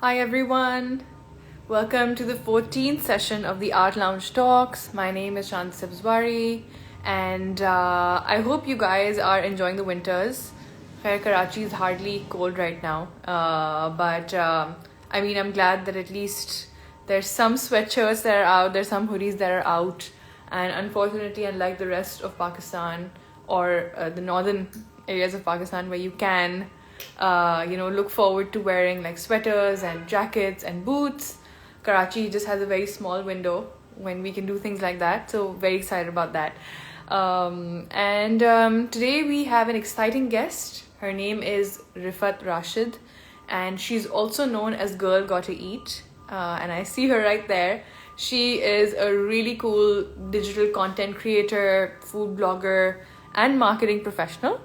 Hi everyone, welcome to the 14th session of the Art Lounge Talks. My name is Shant Sabzwari and I hope you guys are enjoying the winters. Khair, Karachi is hardly cold right now, but I mean, I'm glad that at least there's some sweatshirts that are out, there's some hoodies that are out, and unfortunately, unlike the rest of Pakistan or the northern areas of Pakistan where you can look forward to wearing like sweaters and jackets and boots. Karachi just has a very small window when we can do things like that. So very excited about that. And today we have an exciting guest. Her name is Riffat Rashid, and she's also known as Girl Gotta Eat. And I see her right there. She is a really cool digital content creator, food blogger, and marketing professional.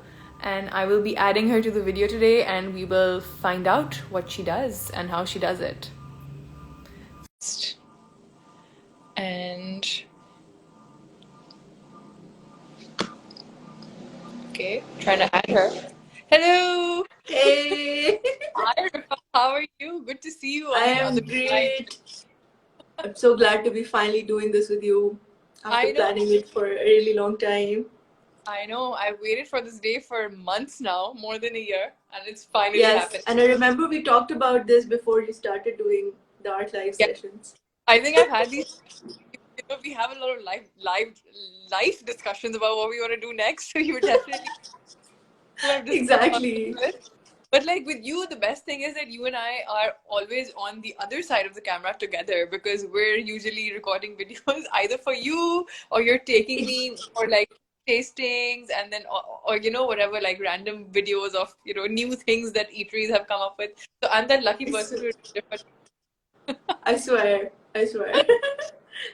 And I will be adding her to the video today, and we will find out what she does and how she does it. And okay, trying to add her. Hello. Hey, Hi, Rifa. How are you? Good to see you I on the other am side. great. I'm so glad to be finally doing this with you after I know. planning it for a really long time. I know. I've waited for this day for months now, more than a year, and it's finally Yes, happened. and I remember we talked about this before you started doing the art live Yeah, sessions. I think I've had these. We have a lot of life discussions about what we want to do next. So you definitely have discussed all Exactly. of it. But like with you, the best thing is that you and I are always on the other side of the camera together because we're usually recording videos either for you or you're taking me for like tastings and then or whatever like random videos of new things that eateries have come up with. So I'm that lucky I person swear. to different. I swear. I swear.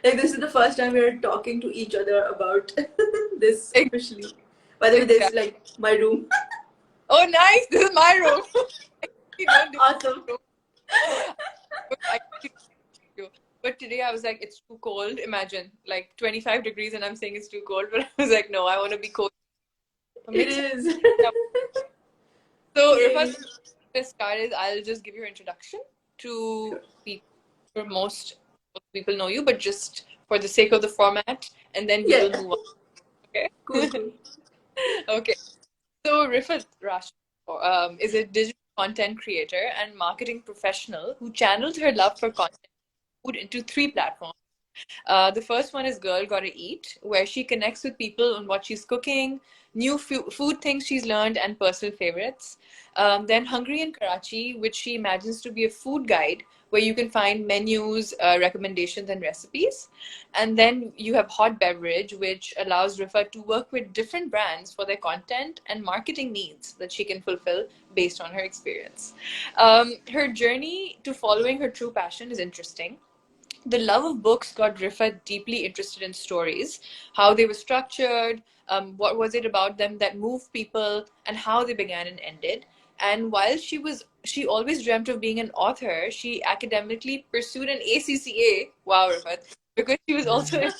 Like this is the first time we're talking to each other about this officially. By the way, this is Exactly. like my room. Oh, nice! This is my room. I don't do Awesome. room. I you. But today I was like, it's too cold. Imagine like 25 degrees, and I'm saying it's too cold. But I was like, no, I want to be cold. It Mix. is. So, Yay. Rifat, the start is I'll just give your introduction to Sure. people. For most people know you, but just for the sake of the format, and then we Yeah. will move on. Cool, Okay. cool. Okay. So, Rifat Rashid is a digital content creator and marketing professional who channeled her love for content food into three platforms. The first one is Girl Gotta Eat, where she connects with people on what she's cooking, new food things she's learned, and personal favorites. Then Hungry in Karachi, which she imagines to be a food guide where you can find menus, recommendations, and recipes. And then you have Hot Beverage, which allows Rifa to work with different brands for their content and marketing needs that she can fulfill based on her experience. Her journey to following her true passion is interesting. The love of books got Riffat deeply interested in stories, how they were structured, what was it about them that moved people, and how they began and ended. And while she always dreamt of being an author, she academically pursued an ACCA. Wow, Riffat, because she was also in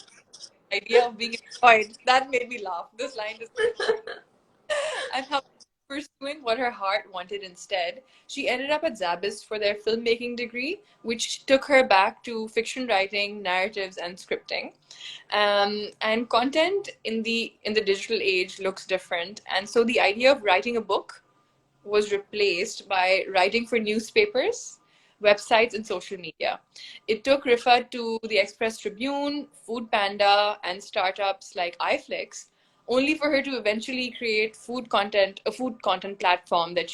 the idea of being employed. That made me laugh. This line just and how pursuing what her heart wanted instead, she ended up at Zabist for their filmmaking degree, which took her back to fiction writing, narratives, and scripting. And content in the digital age looks different, and so the idea of writing a book was replaced by writing for newspapers, websites, and social media. It took Rifa to the Express Tribune, Food Panda, and startups like iFlix, only for her to eventually create a food content platform that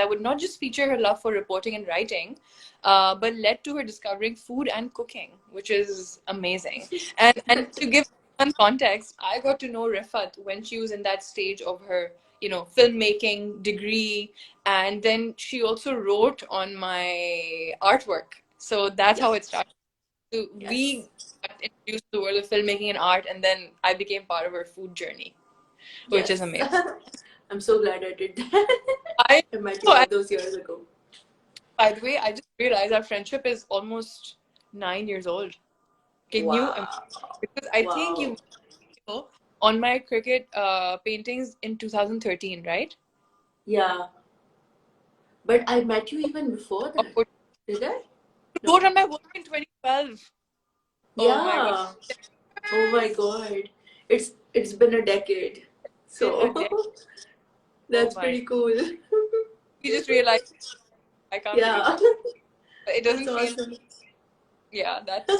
would not just feature her love for reporting and writing, but led to her discovering food and cooking, which is amazing. And to give some context, I got to know Rifat when she was in that stage of her filmmaking degree, and then she also wrote on my artwork, so that's Yeah. how it started. So we Yes. got introduced to the world of filmmaking and art, and then I became part of her food journey, which is Yes. amazing. I'm so glad I did that. I I met you so all I, those years ago. by the way, I just realized our friendship is almost 9 years old. Can you Wow. because I think you Wow. know on my cricket paintings in 2013, right? Yeah. But I met you even before Or that. Did I? You wrote No. on my work in 2012. Oh my god. Yeah. Oh my god. It's been a decade. Been a So day. Oh that's my. pretty cool. You just realized I can't believe Yeah. that. It That's doesn't feel. awesome. Yeah, that's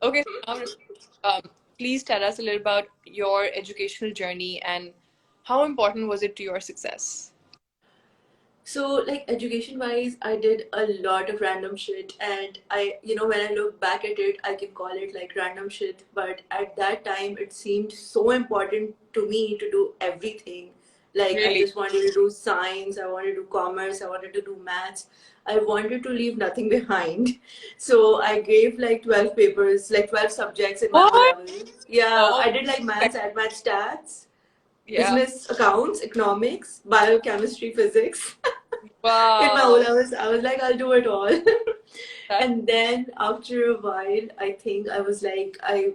okay. So now, please tell us a little about your educational journey and how important was it to your success? So, like education wise, I did a lot of random shit, and when I look back at it, I can call it like random shit. But at that time, it seemed so important to me to do everything. Like, I Really? just wanted to do science, I wanted to do commerce, I wanted to do maths. I wanted to leave nothing behind. So, I gave like 12 papers, like 12 subjects in my O What? level. Yeah, Oh, I did like maths, math stats, yeah. business accounts, economics, biochemistry, physics. In my O Wow. levels, I was like, I'll do it all. That's And then after a while, I think I was like, I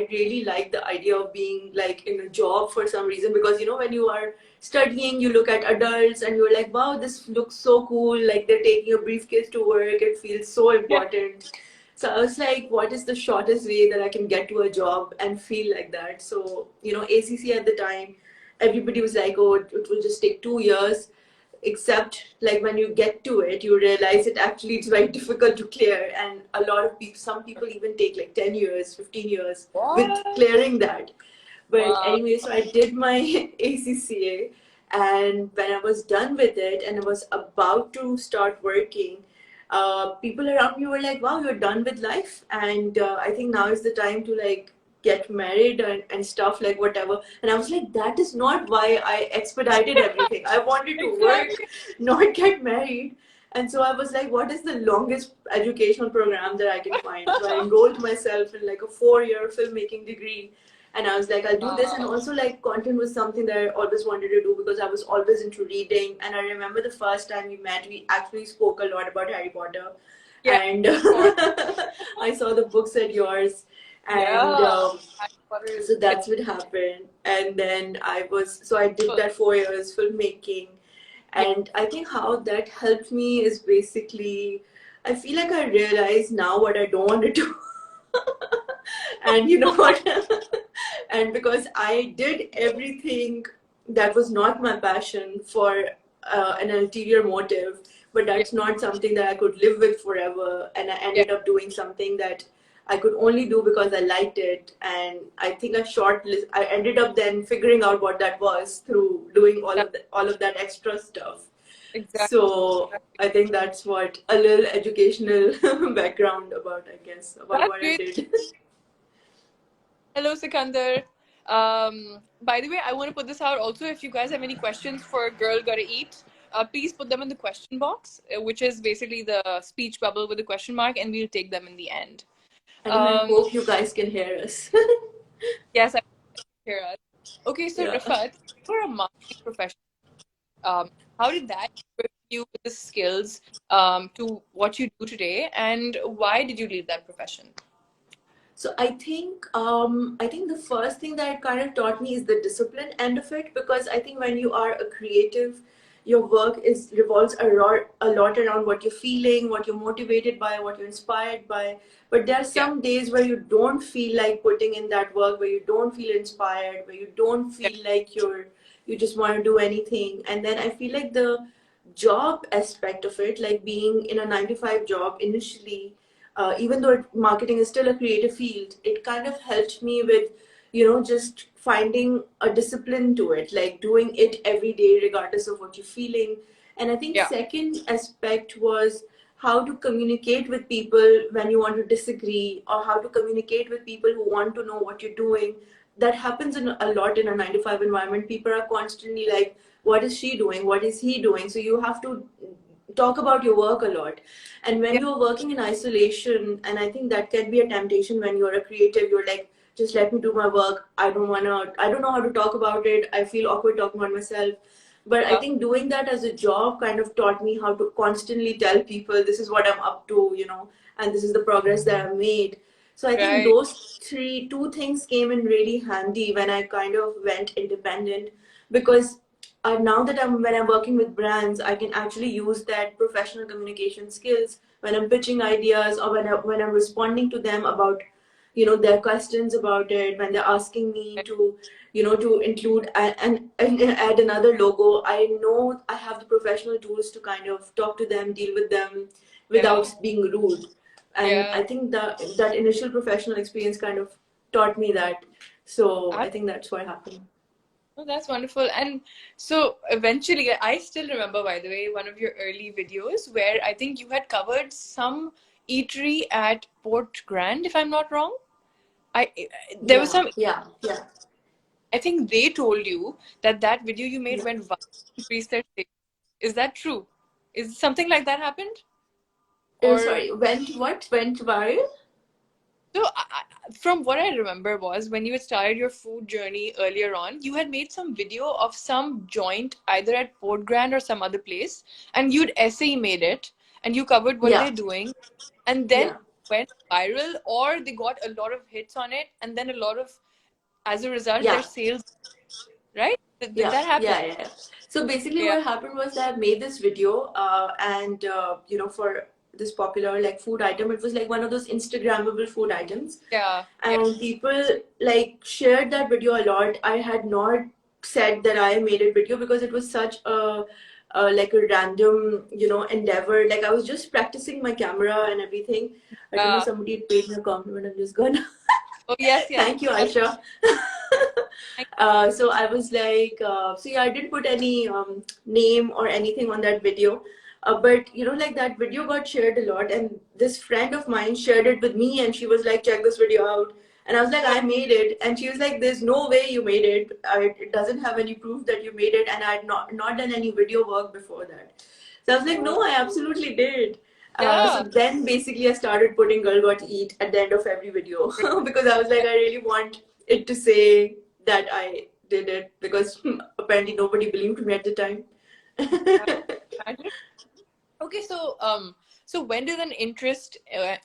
really like the idea of being like in a job for some reason, because when you are studying, you look at adults and you're like, wow, this looks so cool. Like they're taking a briefcase to work. It feels so yeah. important. So I was like, what is the shortest way that I can get to a job and feel like that? So, ACC at the time, everybody was like, oh, it will just take 2 years, except like when you get to it you realize it actually it's very difficult to clear, and a lot of people, some people even take like 10 years, 15 years with What? clearing that. But Wow. anyway, so I did my ACCA, and when I was done with it and I was about to start working, people around me were like, wow, you're done with life, and I think now is the time to like get married and stuff, like whatever. And I was like, that is not why I expedited everything. I wanted to work, Exactly. not get married. And so I was like, what is the longest educational program that I can find? So I enrolled myself in like a 4 year filmmaking degree, and I was like, I'll do this. And Wow. also like content was something that I always wanted to do because I was always into reading. And I remember the first time we met, we actually spoke a lot about Harry Potter, Yeah, and of course. I saw the books at yours, and Yeah. Harry Potter is so that's what happened. And then I did cool. that 4 years filmmaking, Yeah. and I think how that helped me is basically, I feel like I realize now what I don't want to do. And you know what? And because I did everything that was not my passion for an ulterior motive, but Yeah. that's not something that I could live with forever. And I Yeah. ended up doing something that I could only do because I liked it. And I think I ended up then figuring out what that was through doing Yeah. all of that extra stuff. Exactly. So I think that's what a little educational background about, I guess, about That's what I great. did. Hello, Sikandar. By the way, I want to put this out also. If you guys have any questions for Girl Gotta Eat, please put them in the question box, which is basically the speech bubble with a question mark, and we'll take them in the end. And I Um, hope you guys can hear us. yes, I can hear us. Okay, so Yeah. Rifat, you're a marketing professional. How did that equip you with the skills to what you do today, and why did you leave that profession? So I think the first thing that it kind of taught me is the discipline end of it, because I think when you are a creative, your work is revolves a lot around what you're feeling, what you're motivated by, what you're inspired by. But there are Yeah, some days where you don't feel like putting in that work, where you don't feel inspired, where you don't yeah, feel like you just want to do anything. And then I feel like the job aspect of it, like being in a 9 to 5 job initially, even though marketing is still a creative field, it kind of helped me with, just finding a discipline to it, like doing it every day, regardless of what you're feeling. And I think yeah, second aspect was how to communicate with people when you want to disagree, or how to communicate with people who want to know what you're doing. That happens a lot in a 9 to 5 environment. People are constantly like, what is she doing? What is he doing? So you have to talk about your work a lot. And when yeah, you're working in isolation, and I think that can be a temptation when you're a creative, you're like, just let me do my work. I don't know how to talk about it. I feel awkward talking about myself. But I yeah. think doing that as a job kind of taught me how to constantly tell people this is what I'm up to, and this is the progress that I've made. So I think Right. those two things came in really handy when I kind of went independent, because now that when I'm working with brands, I can actually use that professional communication skills when I'm pitching ideas, or when I'm responding to them about, their questions about it, when they're asking me to, to include and add another logo. I know I have the professional tools to kind of talk to them, deal with them Yeah. without being rude. And Yeah. I think that initial professional experience kind of taught me that. So I think that's what happened. Oh, that's wonderful. And so eventually, I still remember, by the way, one of your early videos where I think you had covered some eatery at Port Grand, if I'm not wrong. I there was Yeah, some. yeah, yeah, I think they told you that that video you made yeah. went viral, increased their sales. Is that true? Is something like that happened? Or Sorry, went viral? so, from what I remember was when you had started your food journey earlier on, you had made some video of some joint either at Port Grand or some other place, and you'd essay made it, and you covered what Yeah, they're doing, and then yeah, went viral, or they got a lot of hits on it, and then a lot of, as a result, their yeah. sales, right? Did Yeah, that happen? yeah, yeah, yeah. So basically, Yeah, what happened was that I made this video, and for this popular like food item, it was like one of those Instagrammable food items, yeah, yeah. and people like shared that video a lot. I had not said that I made a video because it was such like a random endeavor. Like I was just practicing my camera and everything. I don't know, somebody paid me a compliment. I'm just gonna Oh, yes, yes. thank you, That's Aisha. like, So I was like, so yeah, I didn't put any name or anything on that video. But like that video got shared a lot, and this friend of mine shared it with me, and she was like, check this video out. And I was like, oh, I made it. And she was like, there's no way you made it. It doesn't have any proof that you made it. And I had not done any video work before that. So I was like, no, I absolutely did. So yeah. then basically I started putting Girl Got Eat at the end of every video because I was like, I really want it to say that I did it because apparently nobody believed me at the time. Imagine. Okay, so so when did an interest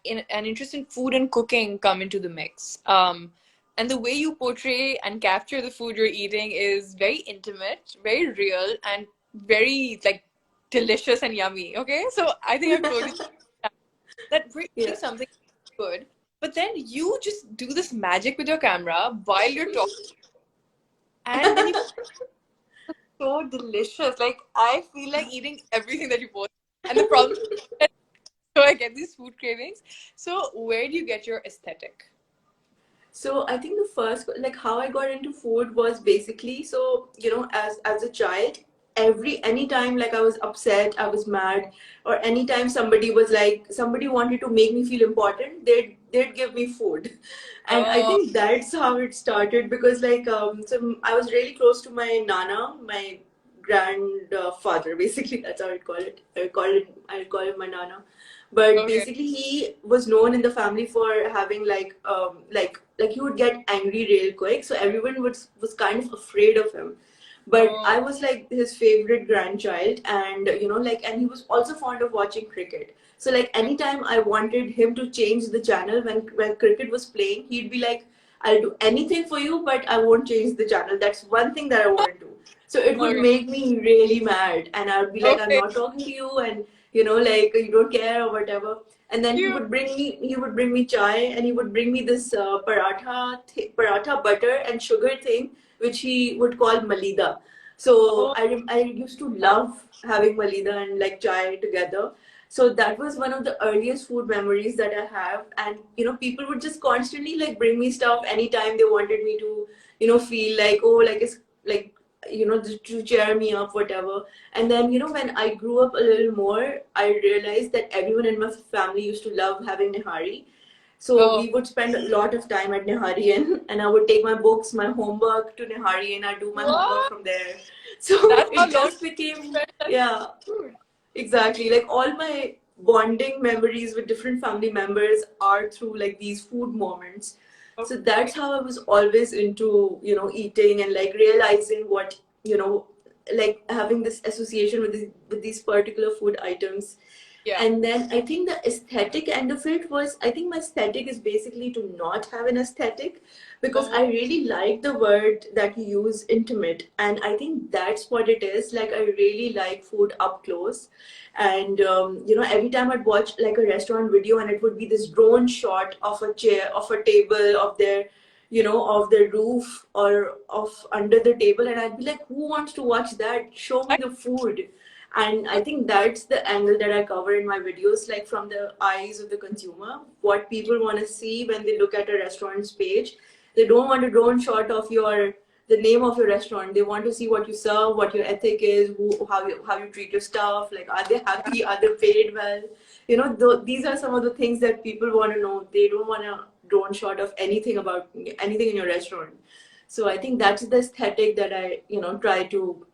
in food and cooking come into the mix? And the way you portray and capture the food you're eating is very intimate, very real, and very like delicious and yummy. Okay, so I think I've told you that we're eating Yeah. something good, but then you just do this magic with your camera while you're talking, and then you so delicious. Like I feel like eating everything that you post. And the problem so I get these food cravings. So where do you get your aesthetic? So I think the first, like how I got into food was basically, so as a child, anytime like I was upset, I was mad, or anytime somebody wanted to make me feel important, they'd give me food. And I Oh, think that's how it started because like so I was really close to my nana, my grandfather. Basically, that's how I call him my nana. But okay. basically he was known in the family for having like he would get angry real quick, so everyone was kind of afraid of him. But I Oh, was like his favorite grandchild, and and he was also fond of watching cricket. So like anytime I wanted him to change the channel when cricket was playing, he'd be like, I'll do anything for you, but I won't change the channel. That's one thing that I won't do. So it would okay. make me really mad, and I would be like, I'm Okay. not talking to you, and like you don't care or whatever. And then Cute. he would bring me chai, and he would bring me this paratha butter and sugar thing, which he would call malida. So Oh, I used to love having malida and like chai together. So that was one of the earliest food memories that I have. And people would just constantly like bring me stuff anytime they wanted me to feel like, oh, like it's like to cheer me up, whatever. And then when I grew up a little more, I realized that everyone in my family used to love having nihari. So oh. we would spend a lot of time at Niharian, and I would take my books, my homework to Niharian. I do my homework What? from there. So That's how it long just you became, spent on yeah, food. exactly. Like all my bonding memories with different family members are through like these food moments. So Okay. that's how I was always into, eating and like realizing what, like having this association with these particular food items. Yeah. And then I think the aesthetic end of it was, I think my aesthetic is basically to not have an aesthetic, because I Oh, really like the word that you use, intimate. And I think that's what it is. Like, I really like food up close. And, every time I'd watch like a restaurant video and it would be this drone shot of a chair, of a table, of their, of the roof or of under the table. And I'd be like, who wants to watch that? Show me I the food. And I think that's the angle that I cover in my videos, like from the eyes of the consumer, what people want to see when they look at a restaurant's page. They don't want a drone shot of the name of your restaurant. They want to see what you serve, what your ethic is, how you treat your staff. Like, are they happy? Are they paid well? These are some of the things that people want to know. They don't want a drone shot of anything about anything in your restaurant. So I think that's the aesthetic that I try to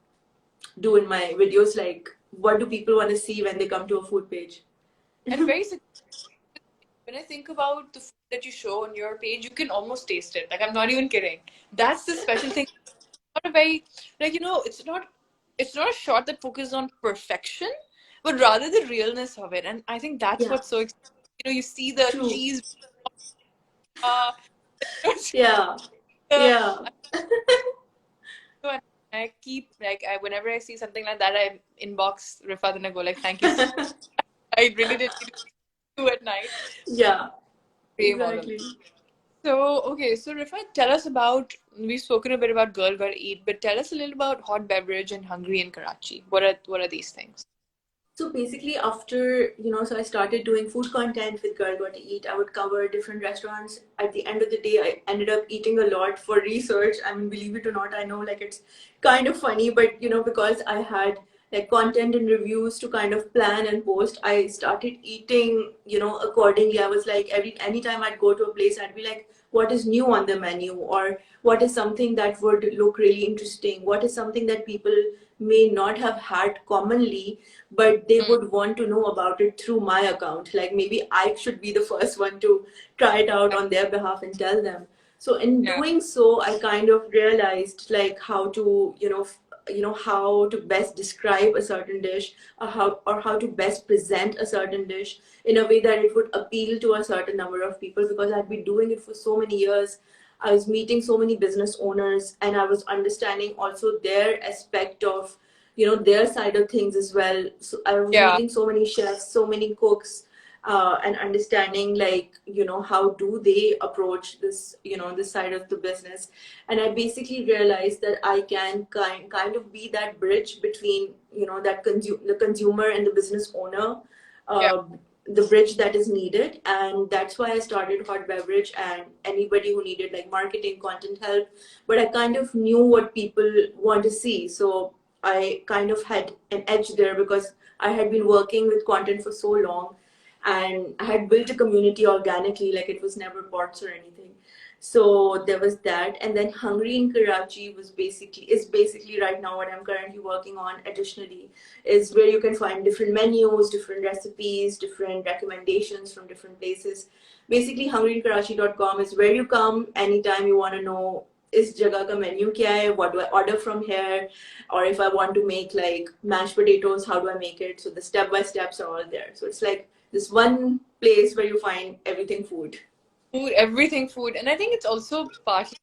do in my videos. Like, what do people want to see when they come to a food page? and very when I think about the food that you show on your page, you can almost taste it. Like I'm not even kidding. That's the special thing. Not a very like it's not a shot that focuses on perfection, but rather the realness of it. And I think that's Yeah, what's so exciting. You see the true. cheese, Yeah, the yeah. and I keep like whenever I see something like that, I inbox Rifat and I go like, "Thank you so much. I really did need to do at night." Yeah, Frame all of it. exactly. So okay, so Rifat, tell us about. We've spoken a bit about Girl Gotta Eat, but tell us a little about hot beverage and Hungry in Karachi. What are these things? So basically, after, so I started doing food content with Girl Got to Eat. I would cover different restaurants. At the end of the day, I ended up eating a lot for research. I mean, believe it or not, I know like it's kind of funny, but because I had like content and reviews to kind of plan and post, I started eating, accordingly. I was like, anytime I'd go to a place, I'd be like, what is new on the menu? Or what is something that would look really interesting? What is something that people may not have had commonly, but they Mm, would want to know about it through my account. Like, maybe I should be the first one to try it out on their behalf and tell them. So in yeah, doing so, I kind of realized like how to, how to best describe a certain dish, or how to best present a certain dish in a way that it would appeal to a certain number of people, because I'd been doing it for so many years. I was meeting so many business owners, and I was understanding also their aspect of, their side of things as well. So I was yeah, meeting so many chefs, so many cooks, and understanding like, how do they approach this, this side of the business. And I basically realized that I can kind of be that bridge between, that the consumer and the business owner, yeah. uh, the bridge that is needed. And that's why I started hot beverage, and anybody who needed like marketing content help. But I kind of knew what people want to see, so I kind of had an edge there, because I had been working with content for so long, and I had built a community organically, like it was never bots or anything. So there was that. And then Hungry in Karachi is basically right now what I'm currently working on. Additionally, is where you can find different menus, different recipes, different recommendations from different places. Basically, hungryinkarachi.com is where you come anytime you want to know इस जगह का menu क्या है, what do I order from here, or if I want to make like mashed potatoes, how do I make it. So the step by steps are all there. So it's like this one place where you find everything food. Food, everything food, and I think it's also partly.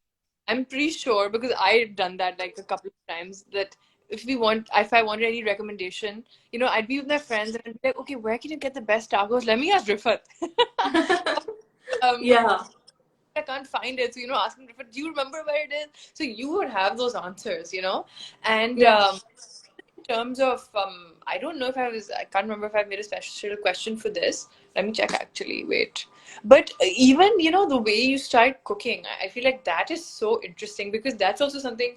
I'm pretty sure because I've done that like a couple of times. That if I wanted any recommendation, I'd be with my friends and I'd be like, okay, where can you get the best tacos? Let me ask Rifat. um, Yeah, I can't find it. So, asking Rifat, do you remember where it is? So you would have those answers. And yeah. in terms of, I don't know if I can't remember if I've made a special question for this. Let me check actually. Wait. But even, the way you start cooking, I feel like that is so interesting because that's also something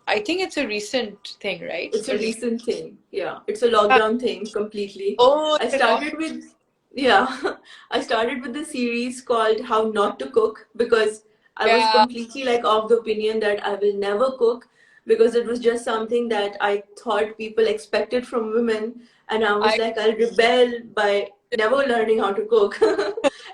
I think it's a recent thing, right? It's a A recent, recent thing. Yeah, it's a yeah. lockdown thing completely. Oh, I the lock. started with, yeah, I started with the series called How Not to Cook, because I was Yeah. completely like of the opinion that I will never cook, because it was just something that I thought people expected from women. And I was I, like, I'll rebel by never learning how to cook.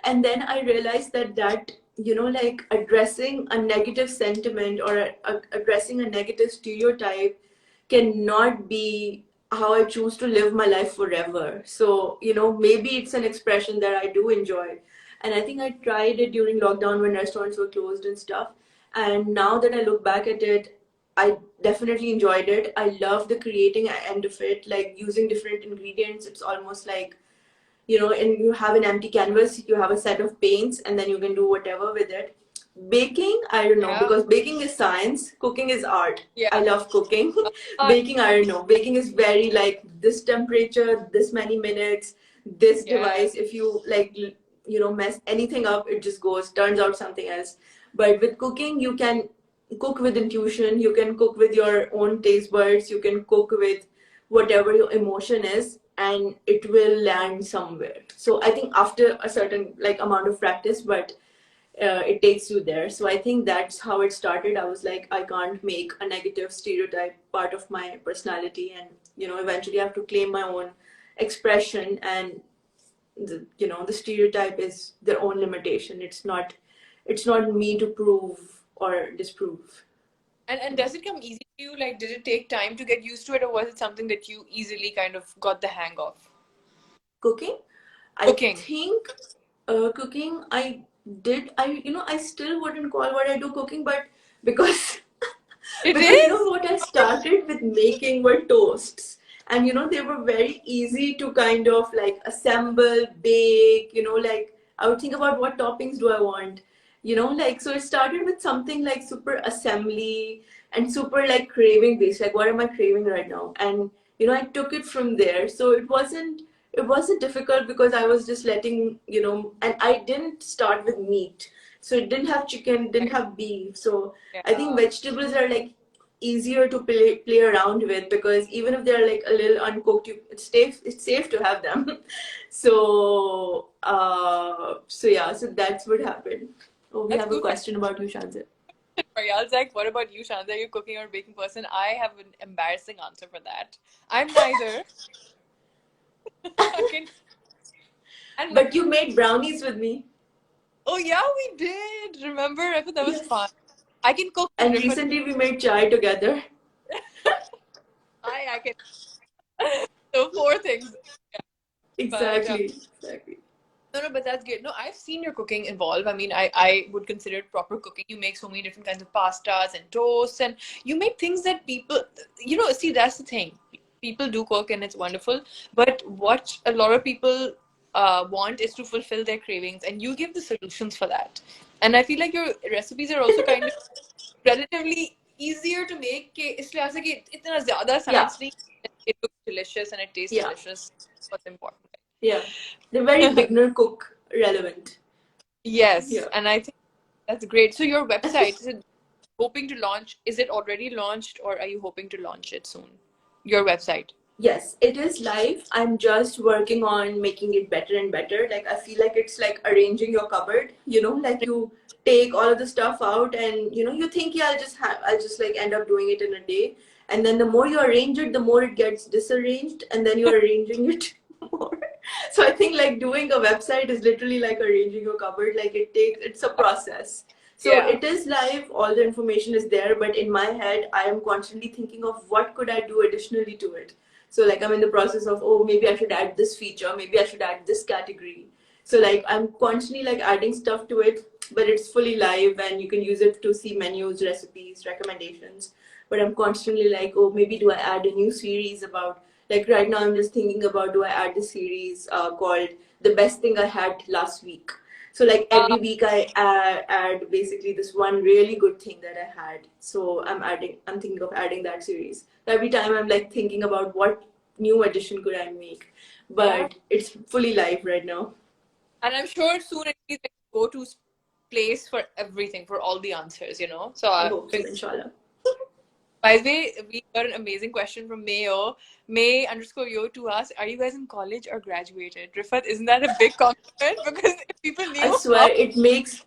And then I realized that like addressing a negative sentiment, or addressing a negative stereotype cannot be how I choose to live my life forever. So, maybe it's an expression that I do enjoy. And I think I tried it during lockdown when restaurants were closed and stuff. And now that I look back at it, I definitely enjoyed it. I love the creating end of it, like using different ingredients. It's almost like, and you have an empty canvas, you have a set of paints, and then you can do whatever with it. Baking, I don't know, Yeah. because baking is science, cooking is art. I Yeah. love cooking. Uh, Baking, I don't know. Baking is very like this temperature, this many minutes, this yeah. device. If you like, mess anything up, it just goes, turns out something else. But with cooking, you can cook with intuition, you can cook with your own taste buds, you can cook with whatever your emotion is, and it will land somewhere. So I think after a certain like amount of practice, but it takes you there. So I think that's how it started. I was like, I can't make a negative stereotype part of my personality, and eventually I have to claim my own expression. And the stereotype is their own limitation. It's not me to prove or disprove. and does it come easy to you? Like, did it take time to get used to it, or was it something that you easily kind of got the hang of? Cooking, I Cooking. think, cooking, I still wouldn't call what I do cooking, but because It because is? what I started with making were toasts, and they were very easy to kind of like assemble, bake. Like I would think about what toppings do I want. Like, so it started with something like super assembly and super like craving based, like what am I craving right now, and I took it from there. So it wasn't difficult because I was just letting, and I didn't start with meat. So it didn't have chicken, didn't Right. have beef. So I think Yeah. vegetables are like easier to play around with, because even if they're like a little uncooked, it's safe to have them. So yeah, so that's what happened. Oh, we That's have a good. question about you, Shanzit. Marial's like, what about you, Shanta? Are you cooking or baking person? I have an embarrassing answer for that. I'm neither. I can and But you made brownies with me. oh yeah, we did. Remember, Rifat, that was fun. Yes. I can cook with And Rifat. recently we made chai together. I can. So four things. Yeah. But Exactly. no, but that's good. No, I've seen your cooking evolve. I mean, I would consider it proper cooking. You make so many different kinds of pastas and toasts, and you make things that people, see, that's the thing. People do cook and it's wonderful, but what a lot of people want is to fulfill their cravings, and you give the solutions for that. And I feel like your recipes are also kind of relatively easier to make. कि इसलिए ऐसा कि इतना ज़्यादा Yeah, science नहीं. It looks delicious and it tastes yeah, delicious. What's important. yeah. They're very beginner cook relevant. Yes, Yeah. and I think that's great. So your website, is it hoping to launch? Is it already launched, or are you hoping to launch it soon? Your website. Yes, it is live. I'm just working on making it better and better. Like, I feel like it's like arranging your cupboard, like you take all of the stuff out, and you think, yeah, I'll just like end up doing it in a day. And then the more you arrange it, the more it gets disarranged, and then you're arranging it more. So I think like doing a website is literally like arranging your cupboard. Like it's a process. So Yeah. it is live, all the information is there, but in my head, I am constantly thinking of what could I do additionally to it. So like I'm in the process of, oh, maybe I should add this feature, maybe I should add this category. So like I'm constantly like adding stuff to it, but it's fully live and you can use it to see menus, recipes, recommendations. But I'm constantly like, oh, maybe do I add a new series about, like right now I'm just thinking about, do I add the series called The Best Thing I Had Last Week. So like every week I add basically this one really good thing that I had. So I'm thinking of adding that series. Every time I'm like thinking about what new addition could I make. Yeah. But it's fully live right now. And I'm sure soon it will be like go-to place for everything, for all the answers. So I hope so, inshallah. by the way, we got an amazing question from Mayo. May_yo to us. Are you guys in college or graduated? Rifat, isn't that a big compliment? Because if people I knew swear it makes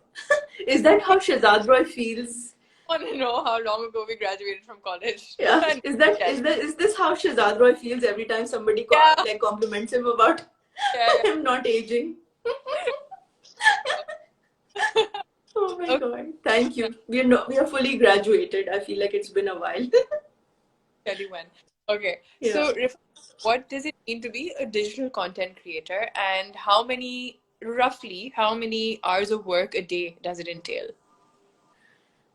is that how Shazad Roy feels? want to know how long ago we graduated from college. Yeah. And Is that yes. is that is this how Shazad Roy feels every time somebody Yeah, like compliments him about yeah, him not aging? yeah. Oh my Okay, god. Thank you. We are fully graduated. I feel like it's been a while. tell you when. Okay. Yeah. So, what does it mean to be a digital content creator, and roughly, how many hours of work a day does it entail?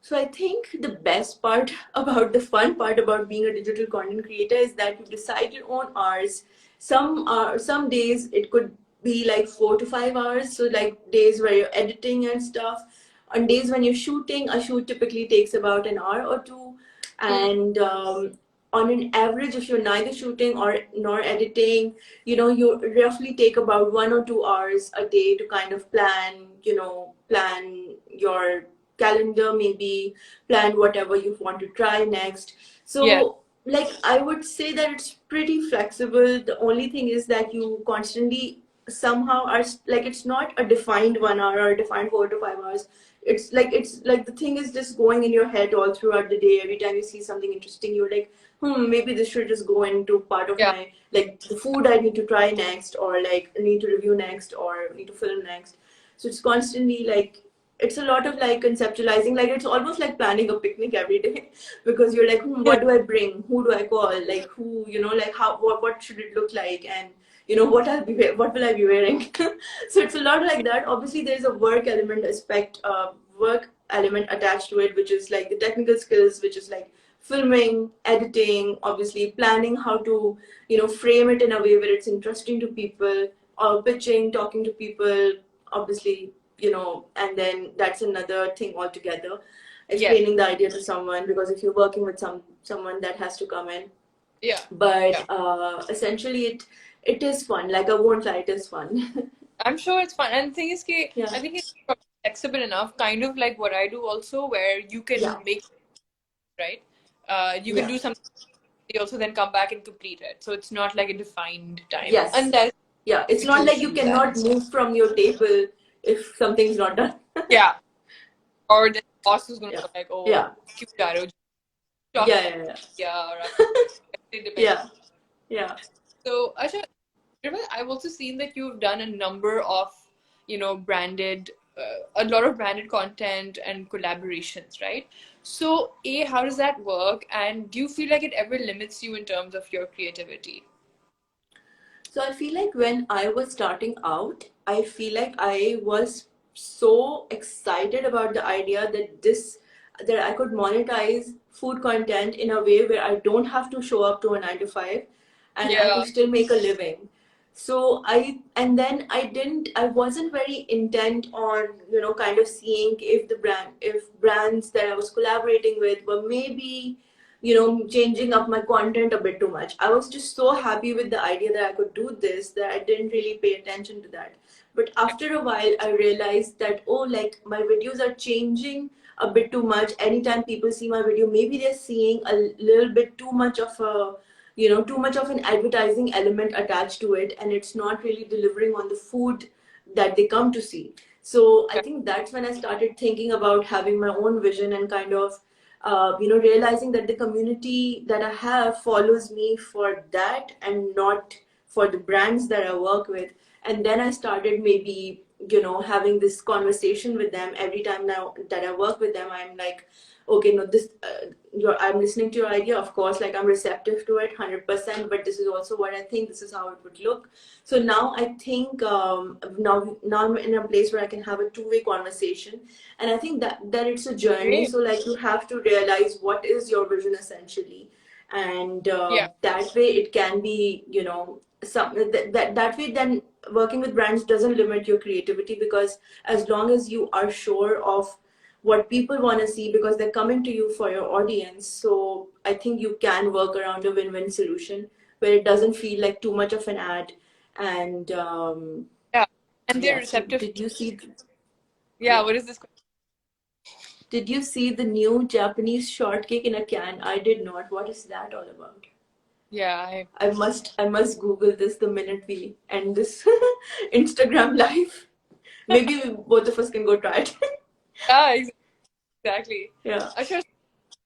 So I think the best part about the fun part about being a digital content creator is that you decide your own hours. Some days it could be like 4 to 5 hours. So like days where you're editing and stuff. On days when you're shooting, a shoot typically takes about an hour or two. Mm, And on an average, if you're neither shooting or nor editing, you roughly take about 1 or 2 hours a day to kind of plan your calendar, maybe plan whatever you want to try next. yeah. So like I would say that it's pretty flexible. The only thing is that you constantly somehow are like, it's not a defined 1 hour or a defined 4 to 5 hours. It's like the thing is just going in your head all throughout the day. Every time you see something interesting, you're like, maybe this should just go into part of Yeah. my, like, the food I need to try next, or like need to review next, or need to film next. So it's constantly like, it's a lot of like conceptualizing. Like it's almost like planning a picnic every day because you're like, Yeah. what do I bring, who do I call, like who, like how, what should it look like, and what will I be wearing. So it's a lot like that. Obviously there's a work element attached to it, which is like the technical skills, which is like filming, editing, obviously planning how to frame it in a way where it's interesting to people, or pitching, talking to people, obviously, and then that's another thing altogether, Yeah. explaining the idea to someone, because if you're working with someone that has to come in. Yeah. But Yeah. essentially it is fun. Like I won't lie, it is fun. I'm sure it's fun. And the thing is, Yeah. I think it's probably flexible enough, kind of like what I do also, where you Yeah. can make, right? You can Yeah. do something, you also then come back and complete it. So it's not like a defined time, Yes. unless Yeah, it's not like you execution, that cannot and stuff. move from your table if something's not done. Yeah. Or the boss is going to Yeah. go like, oh, Yeah. cute arrow, talk Yeah. about Yeah. yeah, or it depends. Yeah. Yeah. So, Asha, I've also seen that you've done a number of, a lot of branded content and collaborations, right? So, A, how does that work? And do you feel like it ever limits you in terms of your creativity? So I feel like when I was starting out, I feel like I was so excited about the idea that I could monetize food content in a way where I don't have to show up to a 9 to 5, and I Yeah, could still make a living. So I wasn't very intent on, kind of seeing if brands that I was collaborating with were maybe, changing up my content a bit too much. I was just so happy with the idea that I could do this that I didn't really pay attention to that. But after a while, I realized that, oh, like my videos are changing a bit too much. Anytime people see my video, maybe they're seeing a little bit too much of too much of an advertising element attached to it, and it's not really delivering on the food that they come to see. So I think that's when I started thinking about having my own vision, and kind of realizing that the community that I have follows me for that and not for the brands that I work with. And then I started maybe, having this conversation with them every time now that I work with them. I'm like, okay, no, I'm listening to your idea, of course, like I'm receptive to it 100%, but this is also what I think, this is how it would look. So now I think, now I'm in a place where I can have a two-way conversation, and I think that it's a journey. great. So like you have to realize what is your vision essentially, and Yeah, that way it can be, that way then working with brands doesn't limit your creativity, because as long as you are sure of what people want to see, because they're coming to you for your audience. So I think you can work around a win-win solution where it doesn't feel like too much of an ad. And yeah. And they're yeah, so receptive. Yeah, yeah, what is this? did you see the new Japanese shortcake in a can? I did not. What is that all about? Yeah, I must Google this the minute we end this Instagram live. Maybe both of us can go try it. yeah, exactly. Yeah. Asha,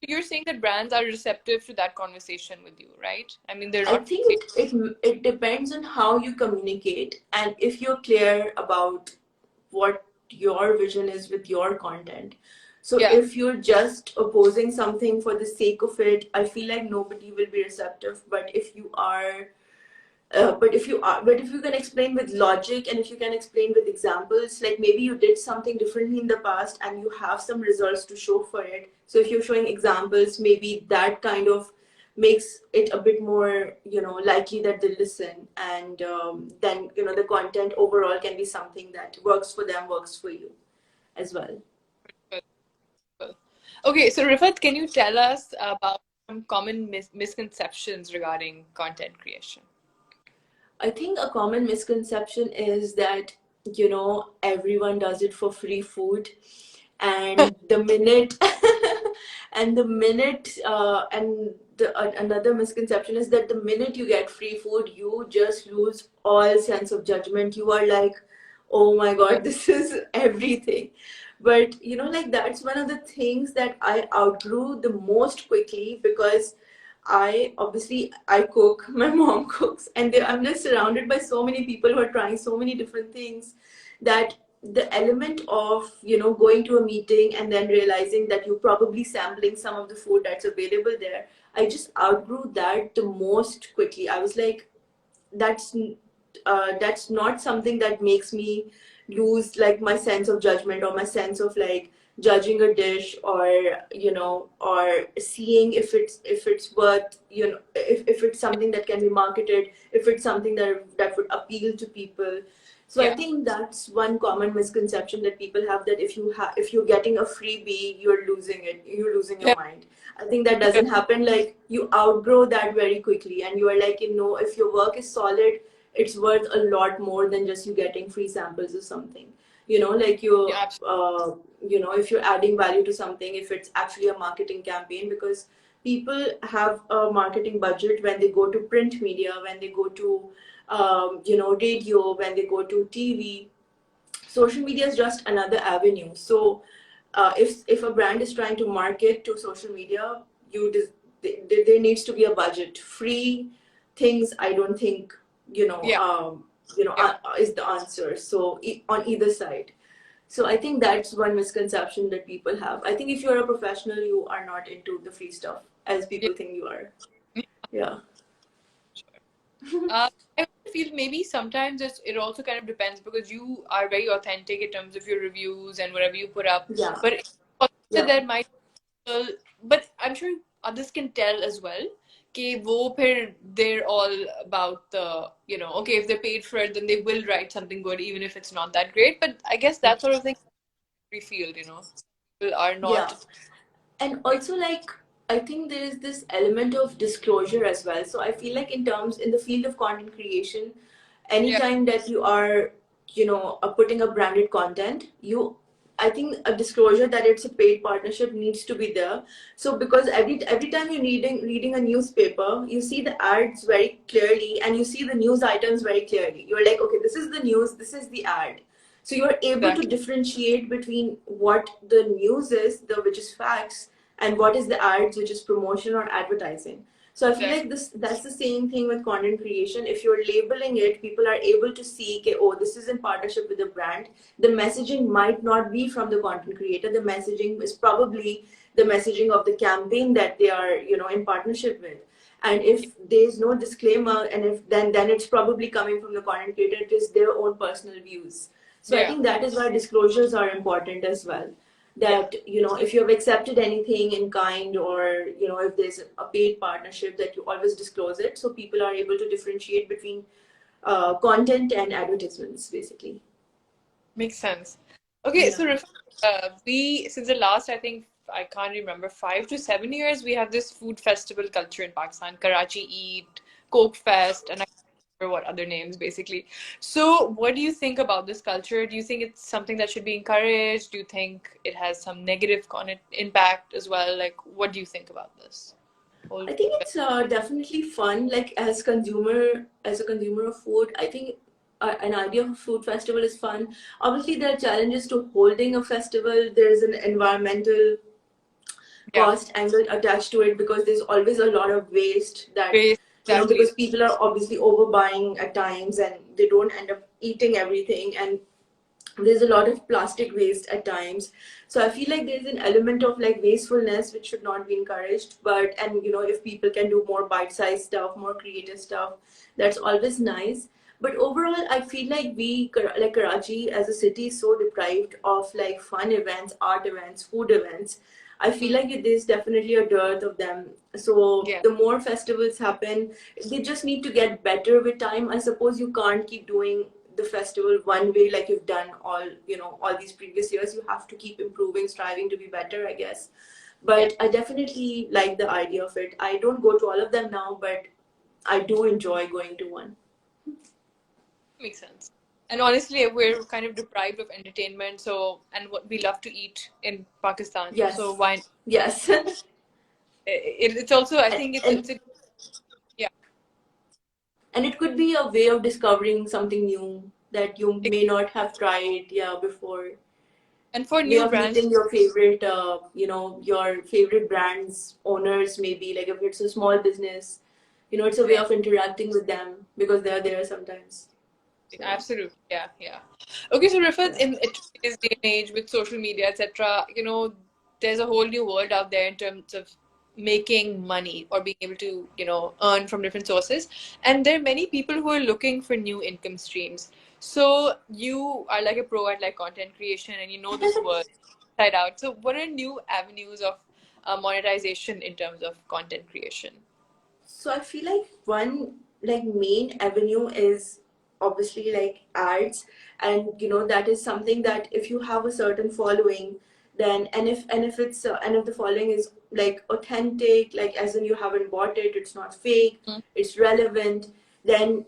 you're saying that brands are receptive to that conversation with you, right? I mean, they're I not. think it depends on how you communicate, and if you're clear about what your vision is with your content. So Yeah. if you're just opposing something for the sake of it, I feel like nobody will be receptive. But if you can explain with logic, and if you can explain with examples, like maybe you did something differently in the past and you have some results to show for it. So if you're showing examples, maybe that kind of makes it a bit more, likely that they listen. And then, the content overall can be something that works for them, works for you as well. Cool, cool. Okay, so Rifat, can you tell us about some common misconceptions regarding content creation? I think a common misconception is that, everyone does it for free food. And the minute, another misconception is that the minute you get free food, you just lose all sense of judgment. You are like, oh my God, this is everything. But, like that's one of the things that I outgrew the most quickly, because I cook, my mom cooks, and I'm just surrounded by so many people who are trying so many different things, that the element of, going to a meeting and then realizing that you're probably sampling some of the food that's available there, I just outgrew that the most quickly. I was like, that's not something that makes me lose like my sense of judgment, or my sense of like judging a dish, or or seeing if it's worth, if it's something that can be marketed, if it's something that would appeal to people. So I Yeah. think that's one common misconception that people have, that if you're getting a freebie, you're losing your Yeah. mind. I think that doesn't happen. Like, you outgrow that very quickly, and you are like, if your work is solid, it's worth a lot more than just you getting free samples or something. Like Yeah. if you're adding value to something, if it's actually a marketing campaign, because people have a marketing budget when they go to print media, when they go to radio, when they go to TV. Social media is just another avenue. So if a brand is trying to market to social media, there needs to be a budget. Free things, I don't think, Yeah. Yeah. is the answer. So on either side. So I think that's one misconception that people have. I think if you're a professional, you are not into the free stuff as Yeah. people think you are. Yeah. Sure. I also feel maybe sometimes it also kind of depends, because you are very authentic in terms of your reviews and whatever you put up. Yeah. But it's also that Yeah. there might, well, but I'm sure others can tell as well. कि वो फिर they're all about the, okay, if they're paid for it, then they will write something good, even if it's not that great. But I guess that sort of thing we feel, people are Yeah. not. And also, like, I think there is this element of disclosure as well. So I feel like in the field of content creation, Yeah, anytime that you are, putting up branded content, I think a disclosure that it's a paid partnership needs to be there. So because every time you're reading a newspaper, you see the ads very clearly, and you see the news items very clearly. You're like, okay, this is the news, this is the ad. So you're able to exactly. differentiate between what the news is, which is facts, and what is the ads, which is promotion or advertising. So I feel Exactly. like that's the same thing with content creation. If you're labeling it, people are able to see, okay, oh, this is in partnership with a brand. The messaging might not be from the content creator. The messaging is probably the messaging of the campaign that they are, in partnership with. And if there's no disclaimer, and if then it's probably coming from the content creator, it is their own personal views. So I Yeah, think that is why disclosures are important as well. yeah, That, if you have accepted anything in kind, or if there's a paid partnership, that you always disclose it, so people are able to differentiate between content and advertisements, basically. makes sense. Okay, Yeah. so we since the last, I think, I can't remember, 5 to 7 years, we have this food festival culture in Pakistan, Karachi Eat, Coke Fest, and or what other names basically. So, what do you think about this culture? Do you think it's something that should be encouraged? Do you think it has some negative impact as well? Like, what do you think about this whole I food think it's definitely fun. Like, as a consumer of food, I think an idea of a food festival is fun. Obviously, there are challenges to holding a festival. There's an environmental yeah, cost angle attached to it, because there's always a lot of waste that, waste, exactly. because people are obviously overbuying at times, and they don't end up eating everything. And there's a lot of plastic waste at times. So I feel like there's an element of like wastefulness which should not be encouraged. But and if people can do more bite-sized stuff, more creative stuff, that's always nice. But overall I feel like like Karachi as a city is so deprived of like fun events, art events, food events. I feel Mm. like there's definitely a dearth of them. So Yeah, the more festivals happen, they just need to get better with time. I suppose you can't keep doing the festival one way like you've done all these previous years. You have to keep improving, striving to be better, I guess. yeah, But I definitely like the idea of it. I don't go to all of them now, but I do enjoy going to one. makes sense. And honestly, we're kind of deprived of entertainment, so and what we love to eat in Pakistan. So Yes. why? Yes. It's also, I and, think and it's a yeah, and it could be a way of discovering something new that you ex- may not have tried, yeah, before. and for Way new of brands, meeting your favorite your favorite brands owners, maybe like if it's a small business, it's a way right? of interacting with them because they're there sometimes. So Absolutely, yeah, yeah. Okay, so Rifat, yeah. in today's day and age with social media, etc., there's a whole new world out there in terms of making money or being able to, earn from different sources. And there are many people who are looking for new income streams. So you are like a pro at like content creation, and you know this world inside out. So what are new avenues of monetization in terms of content creation? So I feel like one like main avenue is obviously like ads, and that is something that if you have a certain following, then and if the following is like authentic, like as in you haven't bought it, it's not fake, Mm. it's relevant, then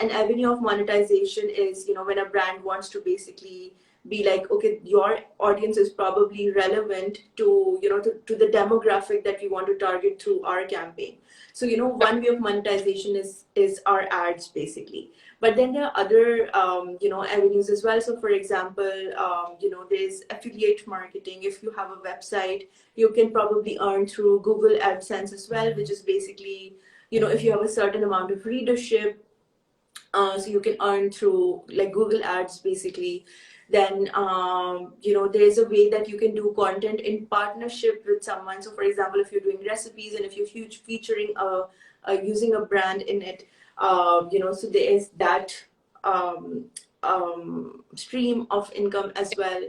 an avenue of monetization is when a brand wants to basically be like, okay, your audience is probably relevant to to the demographic that we want to target through our campaign. So one way of monetization is our ads basically. But then there are other avenues as well. So for example, there's affiliate marketing. If you have a website, you can probably earn through Google AdSense as well, which is basically if you have a certain amount of readership, so you can earn through like Google Ads basically. Then there's a way that you can do content in partnership with someone. So for example, if you're doing recipes and if you're featuring using a brand in it, so there is that um, stream of income as well.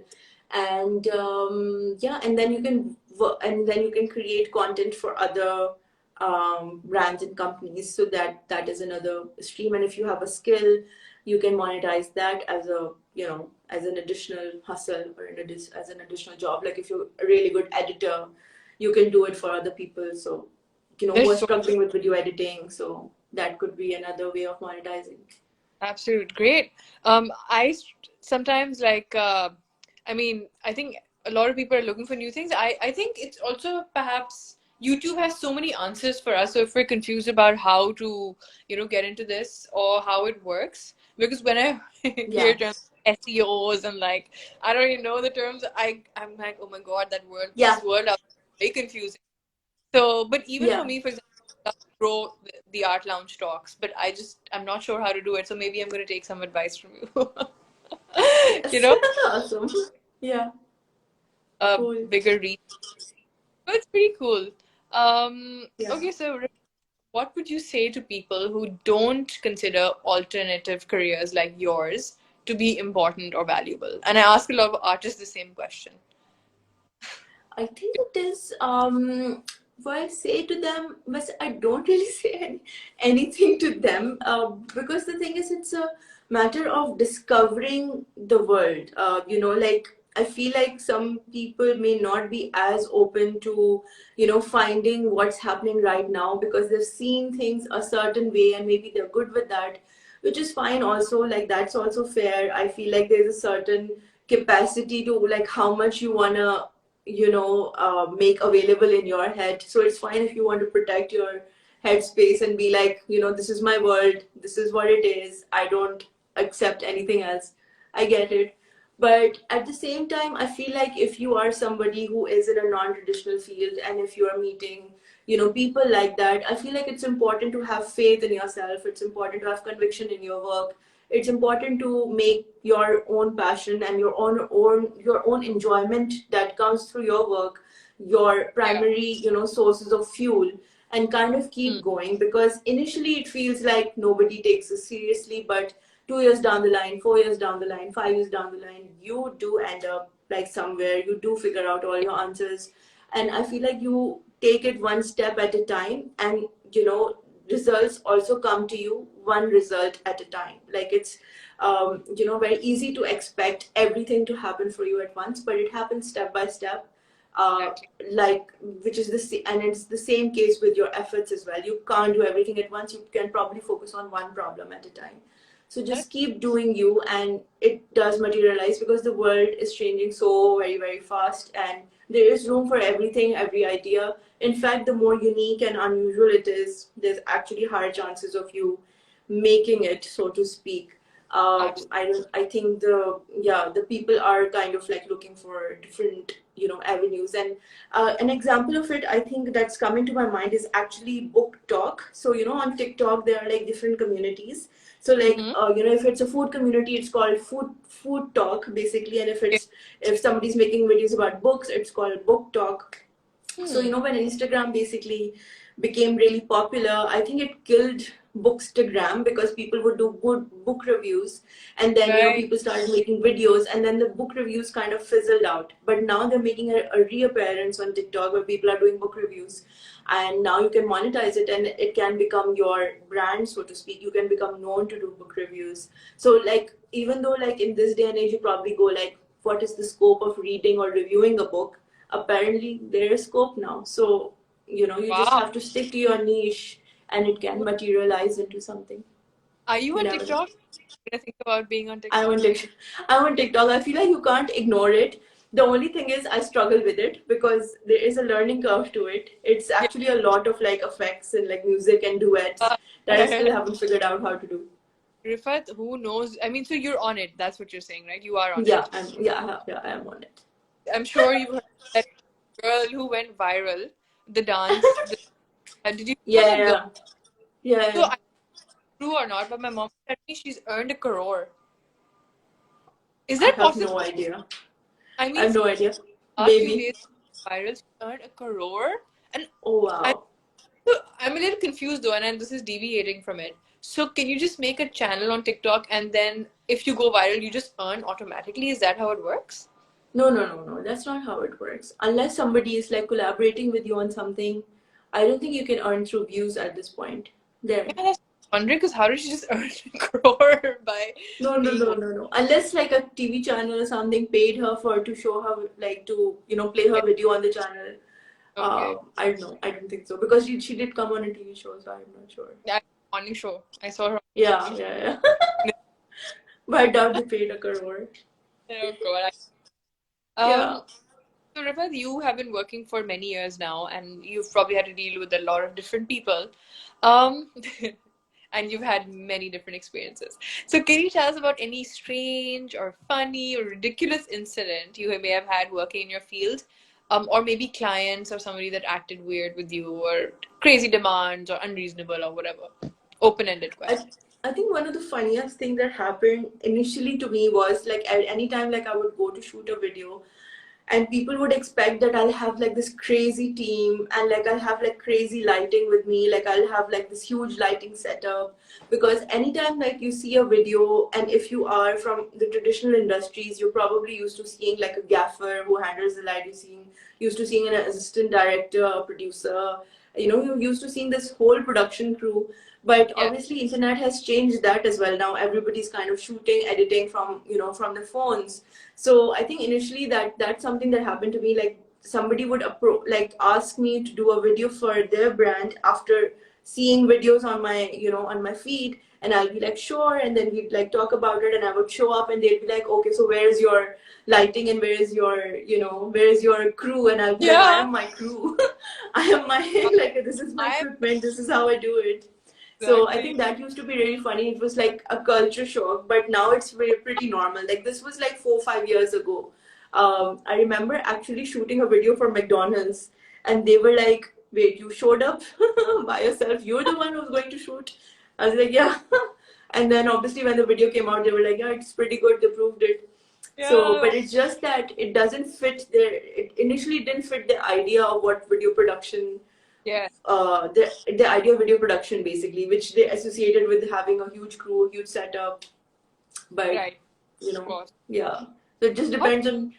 And yeah, and then you can create content for other brands and companies. So that is another stream. And if you have a skill, you can monetize that as a as an additional hustle or as an additional job. Like if you're a really good editor, you can do it for other people. So who There's are so struggling with video editing, so that could be another way of monetizing. absolute great. Sometimes like, I mean, I think a lot of people are looking for new things. I think it's also perhaps YouTube has so many answers for us. So if we're confused about how to, get into this or how it works, because when I hear Yeah. terms SEOs and like I don't even know the terms, I'm like, oh my God, Yeah. this world out there is very confusing. So, but even for Yeah. me, for example, I love to grow the Art Lounge talks, but I'm not sure how to do it. So maybe I'm going to take some advice from you. You Yes. know, Awesome. Yeah. a Cool. bigger reach. So it's pretty cool. Yeah. Okay, so what would you say to people who don't consider alternative careers like yours to be important or valuable? And I ask a lot of artists the same question. I think it is what I say to them, but I don't really say anything to them because the thing is, it's a matter of discovering the world. Like I feel like some people may not be as open to, finding what's happening right now because they've seen things a certain way and maybe they're good with that, which is fine also. Like that's also fair. I feel like there's a certain capacity to like how much you wanna make available in your head. So it's fine if you want to protect your headspace and be like, this is my world, this is what it is, I don't accept anything else. I get it. But at the same time, I feel like if you are somebody who is in a non-traditional field and if you are meeting people like that, I feel like it's important to have faith in yourself, it's important to have conviction in your work, it's important to make your own passion and your own enjoyment that comes through your work your Yeah. primary, sources of fuel, and kind of keep Hmm. going, because initially it feels like nobody takes us seriously, but 2 years down the line, 4 years down the line, 5 years down the line, you do end up like somewhere, you do figure out all your answers. And I feel like you take it one step at a time, and results also come to you one result at a time. Like it's very easy to expect everything to happen for you at once, but it happens step by step. uh, Exactly. like which is and it's the same case with your efforts as well. You can't do everything at once. You can probably focus on one problem at a time. So just Correct. keep doing you, and it does materialize, because the world is changing so very, very fast, and there is room for everything, every idea. In fact, the more unique and unusual it is, there's actually higher chances of you making it, so to speak. Absolutely. I think the people are kind of like looking for different avenues. And an example of it, I think, that's coming to my mind is actually book talk. So on TikTok there are like different communities. So like Mm-hmm. if it's a food community, it's called food talk basically, and Yeah. if somebody's making videos about books, it's called book talk. So Hmm. when Instagram basically became really popular, I think it killed bookstagram, because people would do good book reviews, and then Right. people started making videos, and then the book reviews kind of fizzled out. But now they're making a reappearance on TikTok, where people are doing book reviews, and now you can monetize it, and it can become your brand, so to speak. You can become known to do book reviews. So like, even though like in this day and age you probably go like, what is the scope of reading or reviewing a book? Apparently there is scope now. So you just Wow. have to stick to your niche, and it can materialize into something. Are you You on never know. TikTok? Gonna think about being on I'm TikTok? on TikTok. I'm on TikTok. I feel like you can't ignore it. The only thing is I struggle with it, because there is a learning curve to it. It's Yeah. actually a lot of like effects and like music and duets that I still haven't figured out how to do. Riffat, who knows? I mean, so you're on it. That's what you're saying, right? You are on Yeah, it. I am on it. I'm sure you've heard that girl who went viral, the dance. Did you hear about Yeah, that girl? yeah, yeah, So yeah. I true or not, but my mom said me she's earned a crore. Is I that have possible? no idea. I I mean, have for no idea. the last few Maybe. days viral, she earned a crore, and Oh I, wow. I'm a little confused though, and this is deviating from it. So can you just make a channel on TikTok, and then if you go viral, you just earn automatically? Is that how it works? No, no, no, no. That's not how it works. Unless somebody is like collaborating with you on something, I don't think you can earn through views at this point. There. Yeah, that's wondering because how did she just earn a crore by No, no, being no, one? no, no. Unless like a TV channel or something paid her for to show her, like, to play her Yeah, video on the channel. okay. I don't know. I don't think so, because she did come on a TV show, so I'm not sure. Yeah, morning show. I saw her on Yeah, morning show. yeah, yeah. But I doubt they paid a crore. Oh God. Yeah. Um, so Rifat, you have been working for many years now, and you've probably had to deal with a lot of different people. Um, and you've had many different experiences. So can you tell us about any strange or funny or ridiculous incident you may have had working in your field? Or maybe clients or somebody that acted weird with you, or crazy demands, or unreasonable, or whatever. Open-ended I question. I think one of the funniest things that happened initially to me was like, at any time like I would go to shoot a video, and people would expect that I'll have like this crazy team, and like I'll have like crazy lighting with me, like I'll have like this huge lighting setup. Because anytime like you see a video, and if you are from the traditional industries, you're probably used to seeing like a gaffer who handles the light, used to seeing an assistant director, a producer, you're used to seeing this whole production crew. But Yeah. obviously internet has changed that as well. Now everybody's kind of shooting, editing from from the phones. So I think initially that's something that happened to me. Like somebody would like ask me to do a video for their brand after seeing videos on my on my feed, and I'll be like, sure, and then we'd like talk about it, and I would show up, and they'd be like, okay, so where is your lighting, and where is your where is your crew? And I'll be like, I Yeah. am my crew. I am my like, this is my I'm equipment, this is how I do it. So I exactly. think that used to be really funny. It was like a culture shock, but now it's pretty normal. Like this was like 4 5 years ago. I remember actually shooting a video for McDonald's, and they were like, "Wait, you showed up by yourself? You're the one who's going to shoot?" I was like, "Yeah." And then obviously when the video came out, they were like, yeah, it's pretty good. They proved it. So, Yeah. but it's just that it doesn't fit their. It initially didn't fit the idea of what video production, Yeah. the idea of video production basically, which they associated with having a huge crew, a huge setup. But Right. Of course. yeah. So it just How depends on,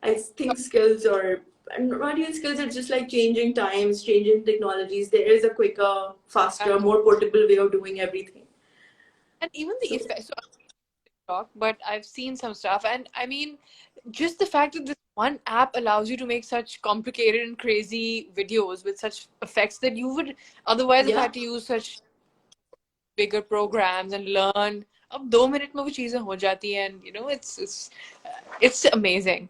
I think, skills, or and not even skills. It's just like changing times, changing technologies. There is a quicker, faster, exactly. more portable way of doing everything. And even the So effect. So TikTok, but I've seen some stuff. And I mean, just the fact that this one app allows you to make such complicated and crazy videos with such effects that you would otherwise have yeah, had to use such bigger programs and learn. अब 2 minute में वो चीजें हो जाती हैं, and it's amazing.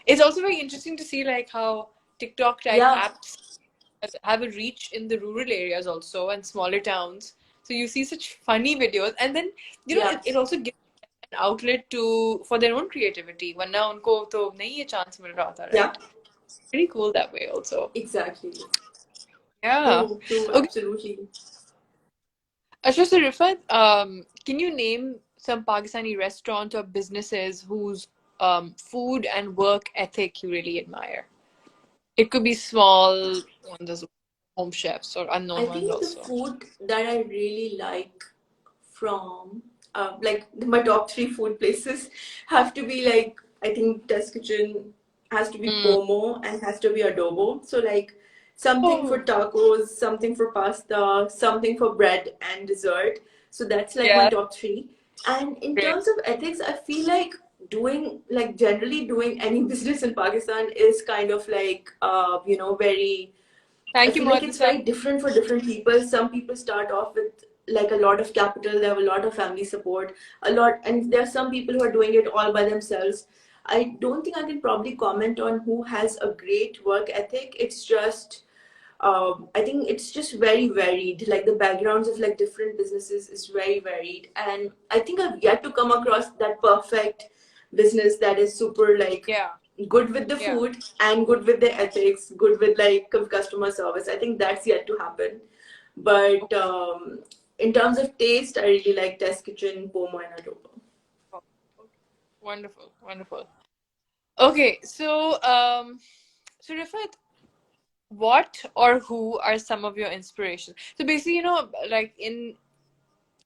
It's also very interesting to see like how TikTok type yeah, apps have a reach in the rural areas also and smaller towns. So you see such funny videos, and then yeah, it also gives an outlet to for their own creativity. वरना उनको तो नहीं ये chance मिल रहा था, yeah. right? Pretty cool that way also. Exactly. Yeah. True, true, Okay. absolutely. Asha, so Rifat, can you name some Pakistani restaurants or businesses whose food and work ethic you really admire? It could be small ones as well, home chefs or unknown I ones think the also. food that I really like from like my top three food places have to be like, I think Test Kitchen, has to be Mm. Pomo, and has to be Adobo. So like something for Oh, tacos, something for pasta, something for bread and dessert. So that's like my yeah, top three. And in great. terms of ethics, I feel like doing like generally doing any business in Pakistan is kind of like very, I Thank you, feel like it's Muhaddisa. very different for different people. Some people start off with like a lot of capital, they have a lot of family support, a lot, and there are some people who are doing it all by themselves. I don't think I can probably comment on who has a great work ethic. It's just, I think it's just very varied. Like the backgrounds of like different businesses is very varied, and I think I've yet to come across that perfect business that is super like Yeah, good with the yeah. food and good with the ethics, good with like customer service. I think that's yet to happen. But Okay. in terms of taste, I really like Test Kitchen, Pomo, and Adobo. Okay. Wonderful, wonderful. Okay, so Rifat, what or who are some of your inspirations? So basically, like in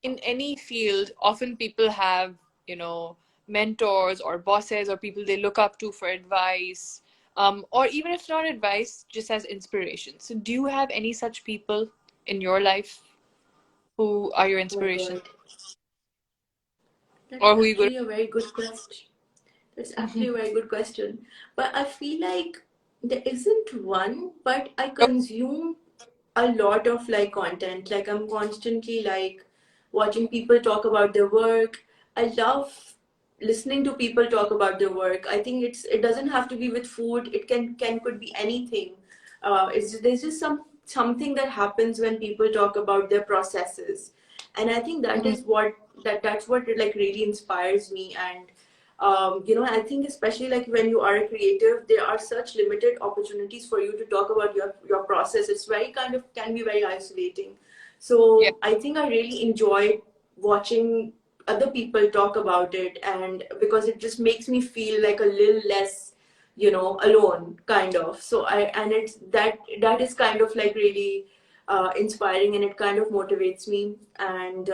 any field, often people have, mentors or bosses or people they look up to for advice, or even if not advice, just as inspiration. So do you have any such people in your life who are your Oh my inspiration god, that's or who you actually a very good question. That's actually a very good question. But I feel like there isn't one, but I go? consume a lot of like content. Like I'm constantly like watching people talk about their work. I love listening to people talk about their work. I think it doesn't have to be with food. It can could be anything. There's just something that happens when people talk about their processes, and I think that Mhm. is that's what like really inspires me. And I think especially like when you are a creative, there are such limited opportunities for you to talk about your process. It's very kind of can be very isolating. Yeah. So I think I really enjoy watching other people talk about it, and because it just makes me feel like a little less, alone, kind of. So I and it's that is kind of like really inspiring, and it kind of motivates me. And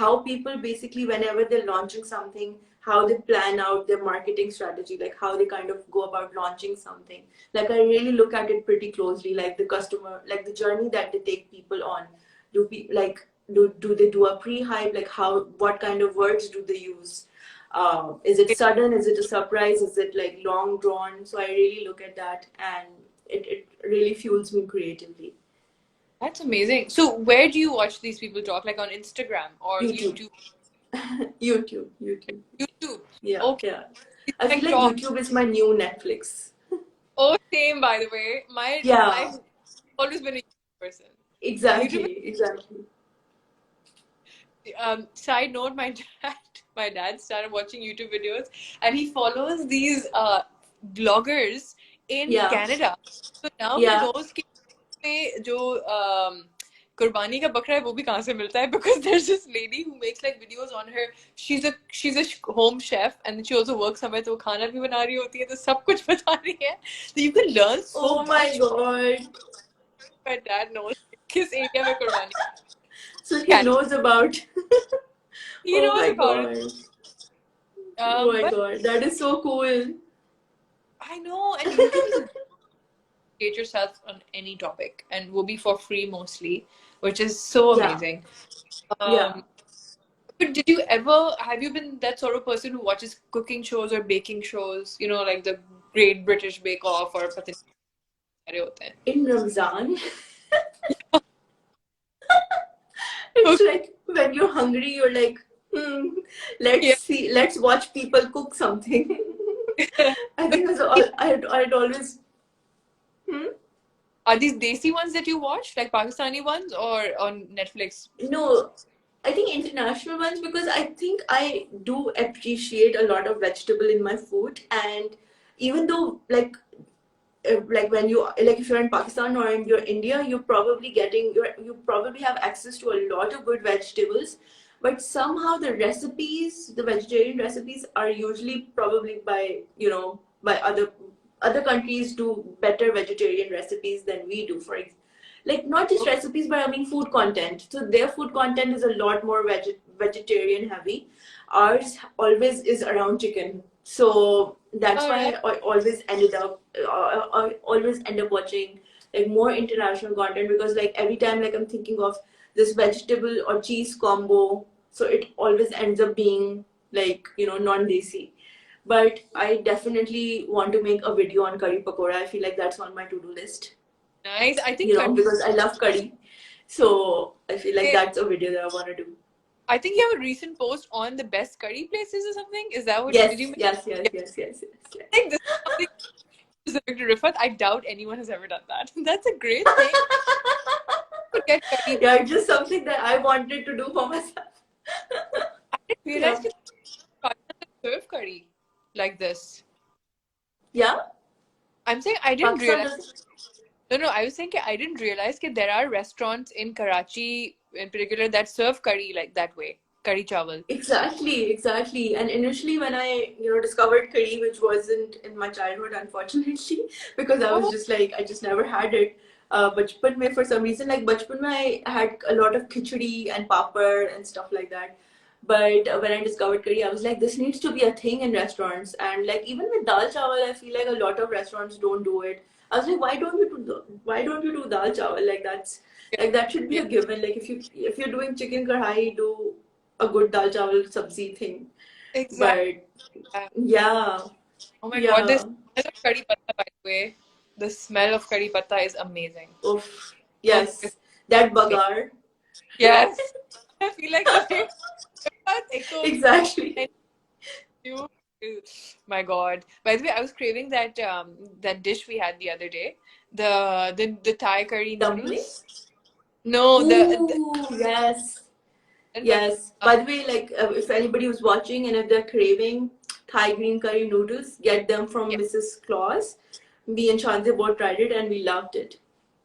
how people basically whenever they're launching something, how they plan out their marketing strategy, like how they kind of go about launching something. Like I really look at it pretty closely, like the customer, like the journey that they take people on. Do they do a pre-hype? Like how, what kind of words do they use? Is it sudden? Is it a surprise? Is it like long drawn? So I really look at that, and it really fuels me creatively. That's amazing. So where do you watch these people talk? Like on Instagram or YouTube. YouTube? YouTube. YouTube. Yeah, Okay. yeah. It's I feel like like talks. YouTube is my new Netflix. Oh, same by the way. Yeah, I've always been a YouTube person. YouTube. exactly. Side note: my dad, my dad started watching YouTube videos, and he follows these bloggers in Yeah, Canada. So now he yeah, knows कि जो कुर्बानी का बकरा है वो भी कहाँ से मिलता है? Because there's this lady who makes like videos on her. She's a home chef and she also works somewhere. तो वो खाना भी बना रही होती है, तो सब कुछ बता रही है. So you can learn so Oh my much. god. My dad knows किस area में कुर्बानी So he cattle. knows about. He Oh knows my about it. god. Oh my But god. That is so cool. I know, and YouTube is a educate yourself on any topic and will be for free mostly, which is so Yeah. amazing. Yeah. Um, but did you ever have you been that sort of person who watches cooking shows or baking shows? You know, like the Great British Bake Off or पता नहीं क्या होते हैं. In Ramzan, it's Okay. like when you're hungry, you're like, hmm, let's Yeah. see, let's watch people cook something. I think that's all, I'd always, hmm? Are these desi ones that you watch, like Pakistani ones, or on Netflix? No, I think international ones because I think I do appreciate a lot of vegetable in my food. And even though, like when you like if you're in Pakistan or in your India, you probably have access to a lot of good vegetables, but somehow the vegetarian recipes are usually probably by by other countries do better vegetarian recipes than we do. Like not just Okay. recipes, but I mean food content. So their food content is a lot more vegetarian heavy. Ours always is around chicken. So that's All right. why I always end up watching like more international content because like every time like I'm thinking of this vegetable or cheese combo, so it always ends up being like non-desi. But I definitely want to make a video on curry pakora. I feel like that's on my to-do list, Nice. I think because I love curry. So I feel like curry. that's a video that I want to do. I think you have a recent post on the best curry places or something. Is that what did Yes, you? yes, yes, Yeah. yes, yes, yes, yes. I think this is something specific to Riffat. I doubt anyone has ever done that. That's a great thing to get curry. Yeah, it's just something that I wanted to do for myself. I didn't realize Yeah. that Pakistan serve curry like this. Yeah? I'm saying I didn't Pakistan realize. does. No, no, I was saying I didn't realize that there are restaurants in Karachi in particular that serve curry like that way. Curry chawal. Exactly, exactly. And initially, when I, discovered curry, which wasn't in my childhood, unfortunately, because I was Oh, just like, I just never had it. Bachpan mein, for some reason, like Bachpan mein, I had a lot of khichdi and papad and stuff like that. But when I discovered curry, I was like, this needs to be a thing in restaurants. And like even with dal chawal, I feel like a lot of restaurants don't do it. I was like, why don't you do dal chawal? yeah, Like that should be yeah, a given. Like if you're doing chicken kadhai, do a good dal chawal sabzi thing. exactly. But yeah, Oh my God, this yeah, smell of curry patta, by the way, the smell of curry patta is amazing. oof, Oh, it's yes, that amazing. bagar. Yes, I feel like the way एक तो Exactly. you. My God. By the way, I was craving that dish we had the other day. The Thai curry Dumpling. noodles. No, Ooh, yes, but yes. By the way, like if anybody was watching and if they're craving Thai green curry noodles, get them from yeah, Mrs. Claus. Me and Shanti both tried it and we loved it.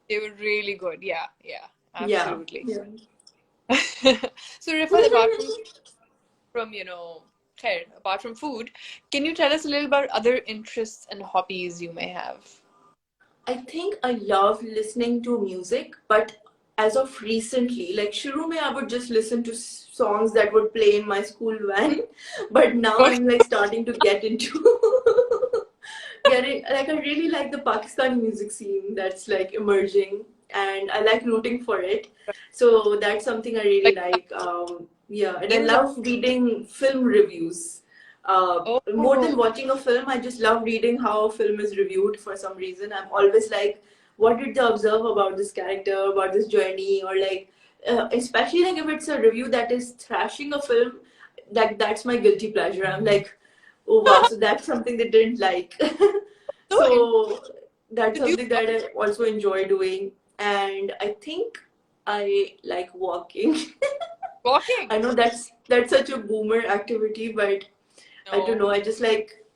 they were really good. Yeah, yeah, Yeah, absolutely. yeah. So Rifat, apart from khair, apart from food, can you tell us a little about other interests and hobbies you may have? I think I love listening to music, but as of recently, like Shuru mein, I would just listen to songs that would play in my school van, but now Okay. I'm like starting to get into getting like I really like the Pakistani music scene that's like emerging, and I like rooting for it. So that's something I really Like like. Yeah, and I names of love reading film reviews. More than oh watching a film, I just love reading how a film is reviewed for some reason. I'm always like, what did they observe about this character, about this journey, or like, especially like if it's a review that is thrashing a film, that's my guilty pleasure. I'm like, oh wow, so that's something they didn't like. so in, So that's did you something that I also enjoy doing. And I think I like walking. walking? I know that's such a boomer activity, but I don't No. know. I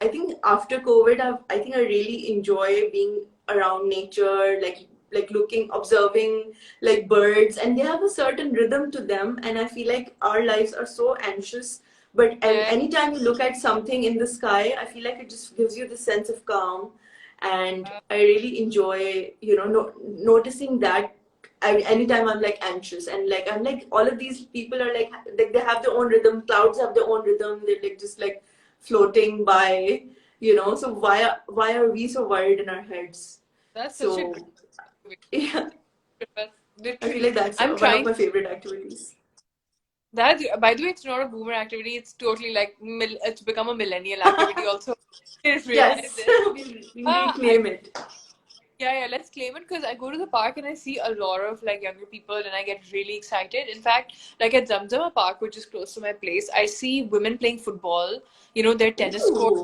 think after COVID, I think I really enjoy being around nature, like like looking, observing like birds, and they have a certain rhythm to them. And I feel like our lives are so anxious, but Yeah. anytime you look at something in the sky, I feel like it just gives you the sense of calm. And I really enjoy, noticing that. Anytime I'm like anxious, and like I'm like, all of these people are like they have their own rhythm. Clouds have their own rhythm. They're like just like floating by, So why are we so worried in our heads? That's such a great So activity. yeah, But I feel literally, like that's I'm one of trying my favorite activities. that. By the way, it's not a boomer activity. It's totally like it's become a millennial activity. Also, I just realized Yes, this. we I reclaim it. Yeah, let's claim it because I go to the park and I see a lot of like younger people and I get really excited. In fact, like at Zamzama Park, which is close to my place, I see women playing football. Their tennis court.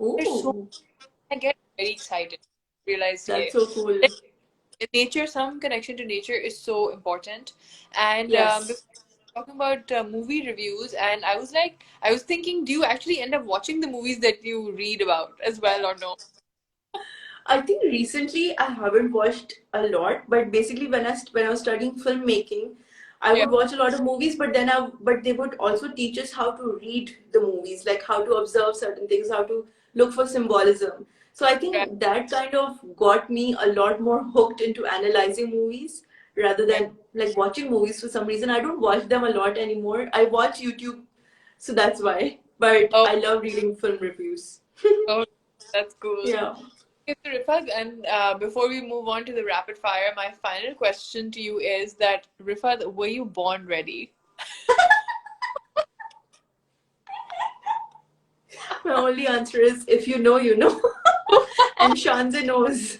Ooh, They're so ooh, I get very excited. Realize, that's yeah, so cool. like, nature, some connection to nature is so important. And before Yes. talking about movie reviews, and I was thinking, do you actually end up watching the movies that you read about as well or no? I think recently I haven't watched a lot, but basically when I was studying filmmaking, I Yeah, would watch a lot of movies, but they would also teach us how to read the movies, like how to observe certain things, how to look for symbolism. So I right, think that kind of got me a lot more hooked into analyzing movies rather right. than like watching movies. For some reason, I don't watch them a lot anymore. I watch YouTube, so that's why. But Oh, I love reading film reviews. oh, that's cool. Yeah. Okay, so Rifat, and before we move on to the rapid fire, my final question to you is that Rifat, were you born ready? My only answer is, if you know, you know. And Shanze knows.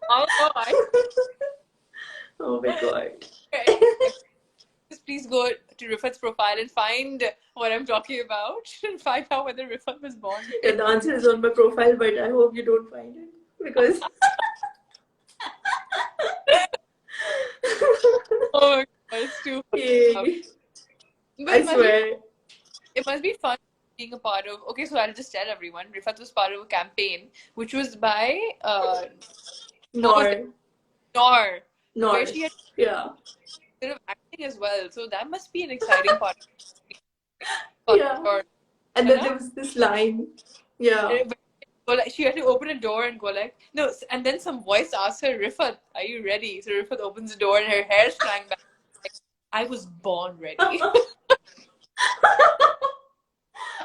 Oh no, I Oh my god. just please go to Rifat's profile and find what I'm talking about and find out whether Rifat was born Yeah, ready. the answer is on my profile, but I hope you don't find it because. Oh my God, it's too funny. Yay. But I swear. it must be fun being a part of. Okay, so I'll just tell everyone. Rifat was part of a campaign which was by what was it? Nor. Nor, where Nor. she had Yeah. a bit of acting as well. So that must be an exciting part. Yeah. Or, And है then ना? there was this line. Yeah. Go like, she had to open a door and go like, no, and then some voice asks her, Rifat, are you ready? So Rifat opens the door and her hair's flying back. Like, I was born ready.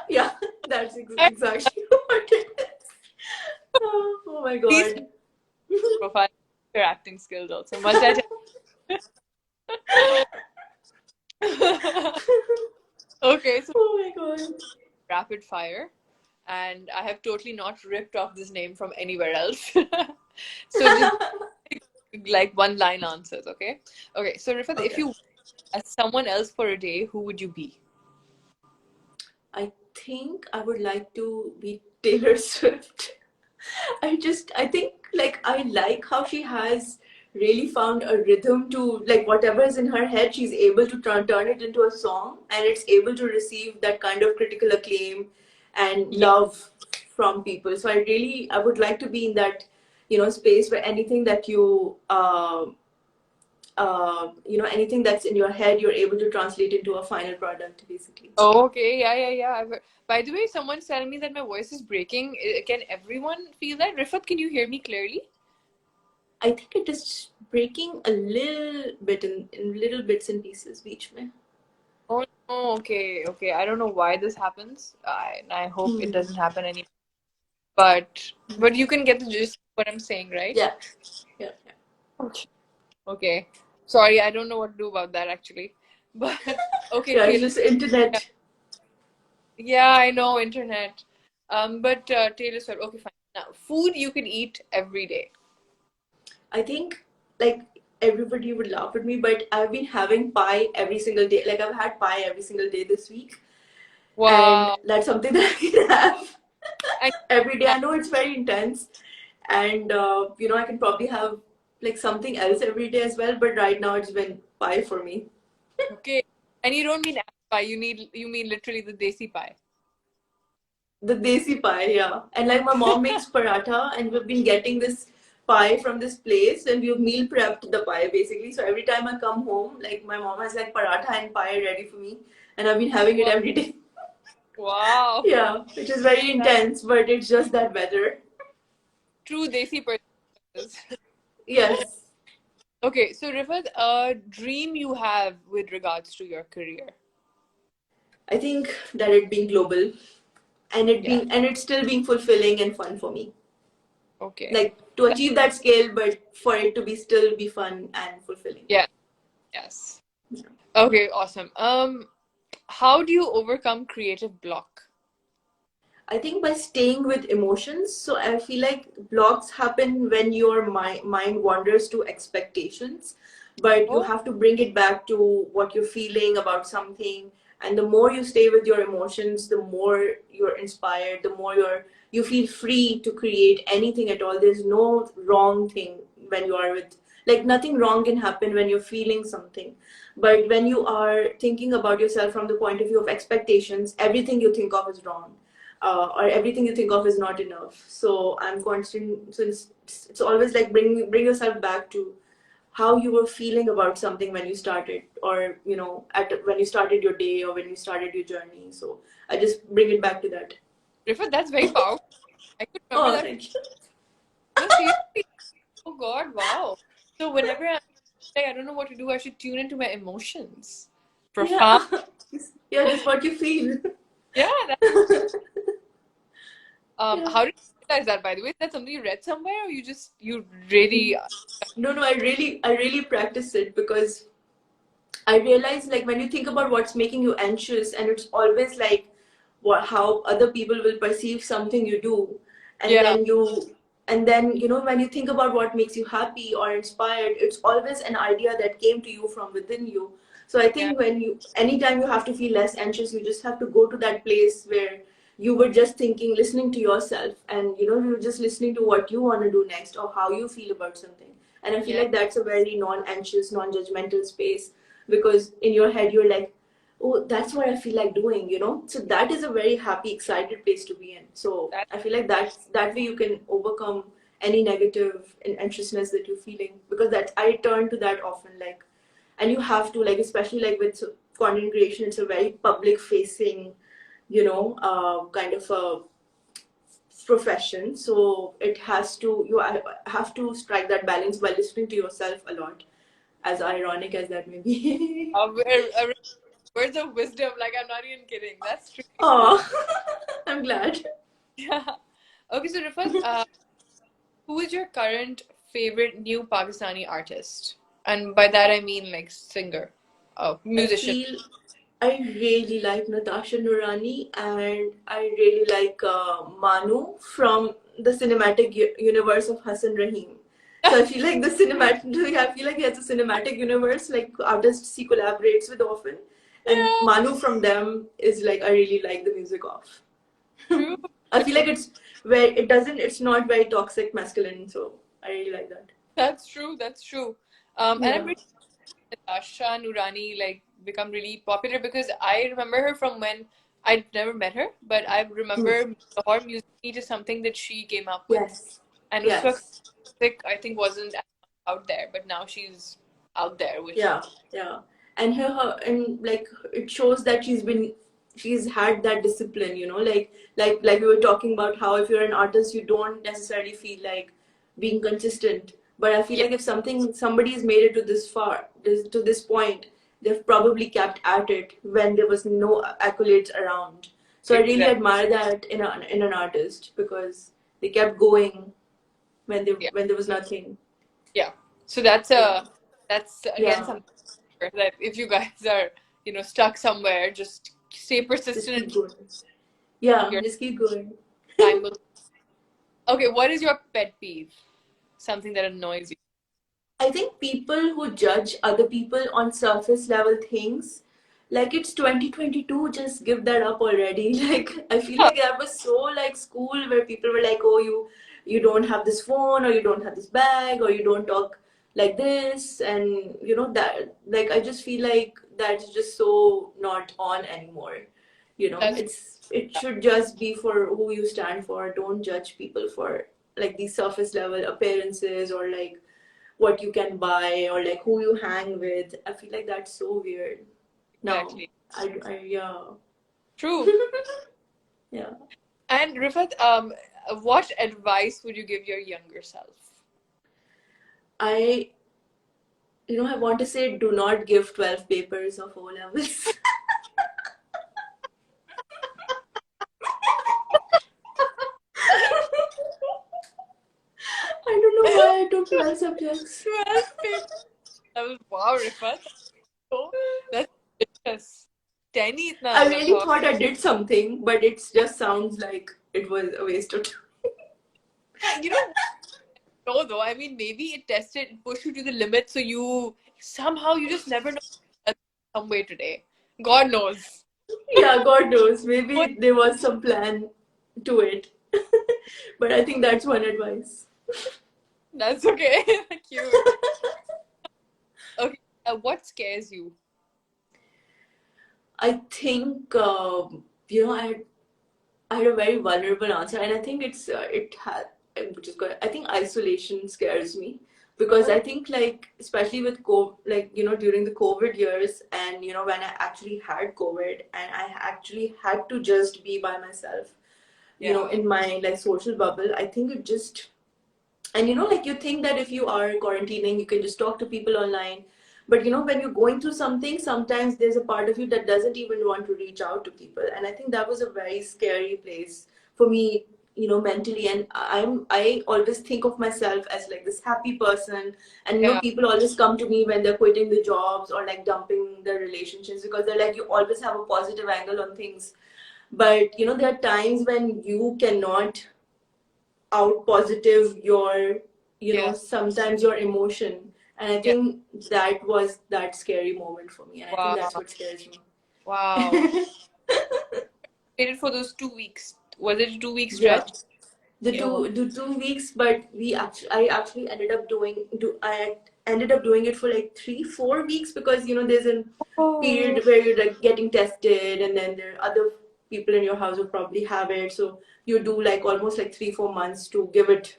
Yeah, that's I exactly what it is. Oh my please god. profile her acting skills also. Multi Okay, so Oh my god. rapid fire. And I have totally not ripped off this name from anywhere else. So just like one line answers, okay? Okay, so Rifat, if Okay. you as someone else for a day, who would you be? I think I would like to be Taylor Swift. I think like I like how she has really found a rhythm to like whatever is in her head, she's able to turn it into a song, and it's able to receive that kind of critical acclaim and Yeah. love from people. So I would like to be in that, space where anything that anything that's in your head, you're able to translate into a final product, basically. Oh, okay, yeah. By the way, someone's telling me that my voice is breaking. Can everyone feel that? Rifat, can you hear me clearly? I think it is breaking a little bit in little bits and pieces, beach mein. Oh, no, okay. I don't know why this happens. I hope it Hmm. doesn't happen anymore. But you can get the gist of what I'm saying, right? Yeah, yeah, yeah. Okay. Okay. Sorry, I don't know what to do about that actually. But okay, Yeah, it's Taylor just Swift. Yeah, internet. yeah, I know internet. But Taylor Swift. Okay, fine. Now, food you can eat every day. I think like everybody would laugh at me, but I've been having pie every single day. Like I've had pie every single day this week, and Wow. that's something that I can have And every day. I know it's very intense, and I can probably have like something else every day as well. But right now, it's been pie for me. okay. And you don't mean apple pie, you mean literally the desi pie. The desi pie, yeah. And like my mom makes paratha, and we've been getting this pie from this place, and we've meal prepped the pie basically. So every time I come home, like my mom has like paratha and pie ready for me, and I've been having it Wow. every day. Wow. Yeah, which is very That's intense, but it's just that weather. true Desi person. Yes, Okay, so Rifat, a dream you have with regards to your career. I think that it being global and Yeah. it's still being fulfilling and fun for me. Okay. Like to That- achieve that scale, but for it to be still be fun and fulfilling. yeah. Yes. Okay. Awesome. How do you overcome creative block? I think by staying with emotions. So I feel like blocks happen when your mind wanders to expectations, but you Oh, have to bring it back to what you're feeling about something. And the more you stay with your emotions, the more you're inspired, the more you feel free to create anything at all. There's no wrong thing when you are with, like, nothing wrong can happen when you're feeling something. But when you are thinking about yourself from the point of view of expectations, everything you think of is wrong, or everything you think of is not enough. So I'm constant. So it's always like bring yourself back to how you were feeling about something when you started, or at when you started your day or when you started your journey. So I just bring it back to that. Rifat, that's very powerful. I could remember Oh, that. thank you. No, seriously. Oh God, wow. So whenever I'm like, I don't know what to do, I should tune into my emotions. Profound. Yeah, yeah, just what you feel. Yeah. Yeah. How did you realize that, by the way? Is that something you read somewhere, or you really? No, no, I really practice it because I realize, like, when you think about what's making you anxious, and it's always like how other people will perceive something you do, and Yeah. then when you think about what makes you happy or inspired, it's always an idea that came to you from within you. So I Yeah. think anytime you have to feel less anxious, you just have to go to that place where you were just thinking, listening to yourself, and you were just listening to what you want to do next or how you feel about something. And I feel Yeah. like that's a very non-anxious, non-judgmental space, because in your head you're like, oh, that's what I feel like doing. So that is a very happy, excited place to be in. So That. I feel like that way you can overcome any negative and anxiousness that you're feeling, because that I turn to that often, like. And you have to, like, especially like with content creation, it's a very public facing, kind of a profession. So it has to you have to strike that balance by listening to yourself a lot, as ironic as that may be. Uh, words of wisdom. Like I'm not even kidding. That's true. Oh, I'm glad. Yeah. Okay, so Rifat, who is your current favorite new Pakistani artist? And by that I mean like singer, I musician. feel I really like Natasha Noorani, and I really like Manu from the cinematic universe of Hassan Rahim. So I feel like the cinematic, I feel like he has a cinematic universe, like artists he collaborates with often, and Yeah, Manu from them is like I really like the music of. true. I feel like it's not very toxic masculine, so I really like that. That's true. That's true. And I'm Yeah. pretty sure Natasha Noorani like become really popular because I remember her from when I'd never met her, but I Hmm. remember her music meet is something that she came up with, Yes. and us waqt Yes. music I think wasn't out there, but now she's out there, which Yeah, yeah. And and like it shows that she's had that discipline, like we were talking about how if you're an artist, you don't necessarily feel like being consistent. But I feel yeah, like if somebody's made it to this far, to this point, they've probably kept at it when there was no accolades around. So I really exactly, admire that in an artist, because they kept going yeah, when there was nothing. yeah. So Yeah. that's again Yeah. something that if you guys are stuck somewhere, just stay Just persistent keep and going. Yeah, your just keep going. time will. Okay, what is your pet peeve? Something that annoys you. I think people who judge other people on surface level things, like it's 2022, just give that up already. Like I feel Yeah, like that was so like school, where people were like, "Oh, you don't have this phone, or you don't have this bag, or you don't talk like this," and that, like, I just feel like that's just so not on anymore. that's it should just be for who you stand for. Don't judge people for like these surface level appearances, or like what you can buy, or like who you hang with. I feel like that's so weird. No, Exactly. yeah. True. Yeah. And Rifat, what advice would you give your younger self? I, I want to say do not give 12 papers of O levels. I don't know why I took 12 subjects. 12 papers. Wow, Rifat. So, that's delicious. 10 ही इतना I आना really था. thought I did something, but it just sounds like it was a waste of time. Yeah, you know, no, though. I mean, maybe it tested, pushed you to the limit, so you somehow you just never know some way today. God knows. Yeah, God knows. But Maybe there was some plan to it. But I think that's one advice. that's okay. Cute. Okay, what scares you? I think, I had a very vulnerable answer, and I think it had, which is good. I think isolation scares me because Oh, I think, like, especially with COVID, like, during the COVID years, and when I actually had COVID and I actually had to just be by myself, yeah, in my like social bubble. I think it just, and like, you think that if you are quarantining you can just talk to people online, but when you're going through something, sometimes there's a part of you that doesn't even want to reach out to people, and I think that was a very scary place for me, mentally. And I always think of myself as like this happy person, and yeah, people always come to me when they're quitting the jobs or like dumping their relationships, because they're like, you always have a positive angle on things. But there are times when you cannot out positive your, yeah, sometimes your emotion. And I yeah. think that was that scary moment for me, and I think Wow, that's what scares me. wow. Waited for those 2 weeks. Was it a 2 week Yeah, stretch? the Yeah. two the 2 weeks, but I actually I ended up doing it for like 3-4 weeks, because there's a Oh, period where you're like getting tested, and then there are other people in your house who probably have it, so you do like almost like 3-4 months to give it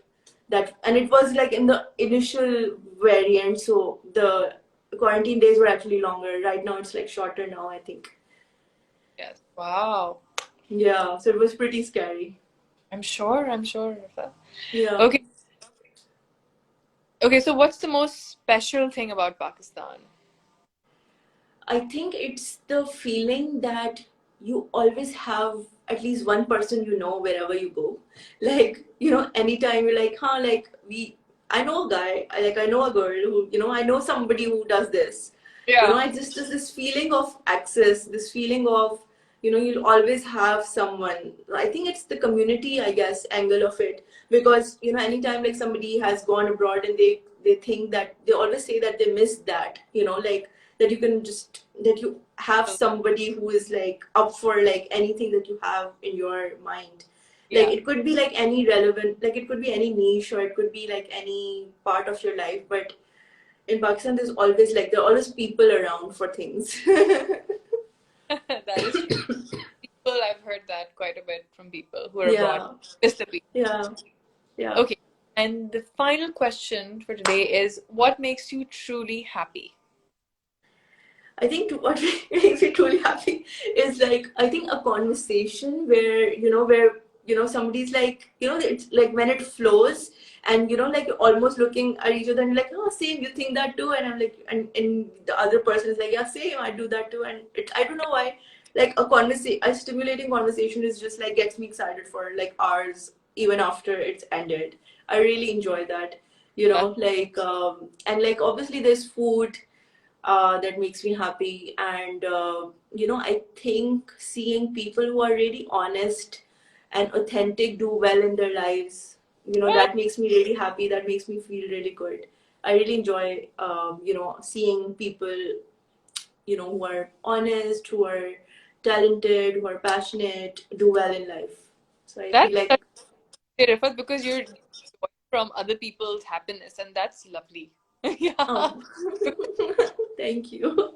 that. And it was like in the initial variant, so the quarantine days were actually longer. Right now it's like shorter now, I think. yes. Wow. Yeah, so it was pretty scary. I'm sure. I'm sure. Rifa. Yeah. Okay. Okay. So, what's the most special thing about Pakistan? I think it's the feeling that you always have at least one person wherever you go. Like, anytime you're like, huh, like I know a guy, I know a girl who, I know somebody who does this. Yeah. I just this feeling of access, this feeling of, you'll always have someone. I think it's the community, I guess, angle of it. Because, anytime like somebody has gone abroad and they think that, they always say that they miss that, like that you can just, that you have somebody who is like up for like anything that you have in your mind. Like Yeah. it could be like any relevant, like it could be any niche, or it could be like any part of your life. But in Pakistan there's always like, there are always people around for things. That is true. People, I've heard that quite a bit from people who are abroad. Yeah, Miss the beach. yeah, yeah. Okay. And the final question for today is, what makes you truly happy? I think what makes me truly happy is like, I think a conversation where somebody's like, it's like when it flows, and like you're almost looking at each other and you're like, oh same, you think that too, and I'm like, and the other person is like, yeah same, I do that too. And I don't know why, like a stimulating conversation is just like gets me excited for like hours, even after it's ended. I really enjoy that, That, like, and like obviously there's food that makes me happy. And I think seeing people who are really honest and authentic do well in their lives, that makes me really happy, that makes me feel really good. I really enjoy seeing people who are honest, who are talented, who are passionate, do well in life. So I feel that's like, Rifat, because you're from other people's happiness, and that's lovely. Yeah. oh, thank you.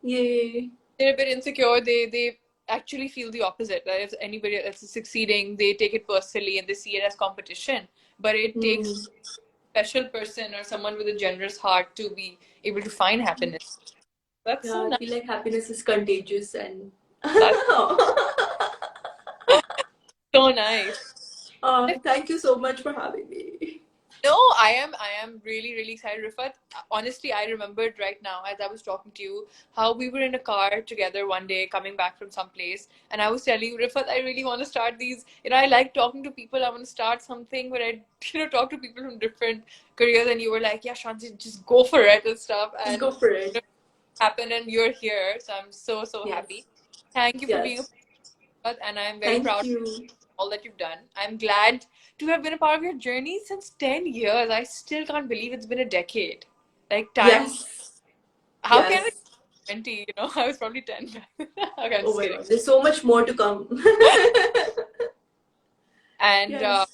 Yay. They're a bit insecure. They actually feel the opposite. That if anybody else is succeeding, they take it personally and they see it as competition. But it takes Hmm. a special person or someone with a generous heart to be able to find happiness. That's so Yeah, I nice. feel like happiness is contagious and That's so nice. thank you so much for having me. No, I am really, really excited, Rifat. Honestly, I remembered right now as I was talking to you how we were in a car together one day coming back from some place, and I was telling you, Rifat, I really want to start these. I like talking to people. I want to start something where I, talk to people from different careers, and you were like, yeah, Shanti, just go for it and stuff, Just and go for it. it happened, and you're here, so I'm so so happy. Yes. Thank you for being a Yes. part, and I'm very Thank proud you. all that you've done. I'm glad to have been a part of your journey since 10 years. I still can't believe it's been a decade. Like, time, Yes. how can it Yes. be 20? I was probably 10. Okay, I'm Oh just my kidding. god. There's so much more to come. And, Yes.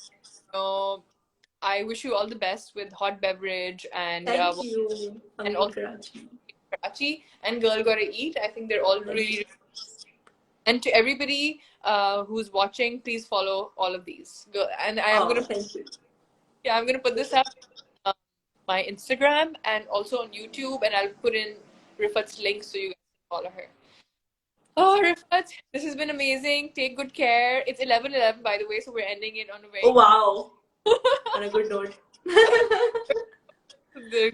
I wish you all the best with hot beverage Thank you, and Amigo also Karachi. Karachi and Girl Gotta Eat. I think they're all Thank really, you. and to everybody who's watching, please follow all of these. And Oh, thank you. I'm gonna put this up on my Instagram and also on YouTube, and I'll put in Rifat's link so you guys can follow her. Oh, Rifat, this has been amazing. Take good care. It's 11:11, by the way, so we're ending it on a Oh very wow. On a good note. the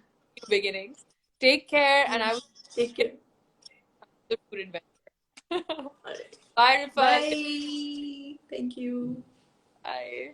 beginnings. Take care, and I will Take get care. the food adventure. Alright. Bye, Rifat. Bye. Thank you. Bye.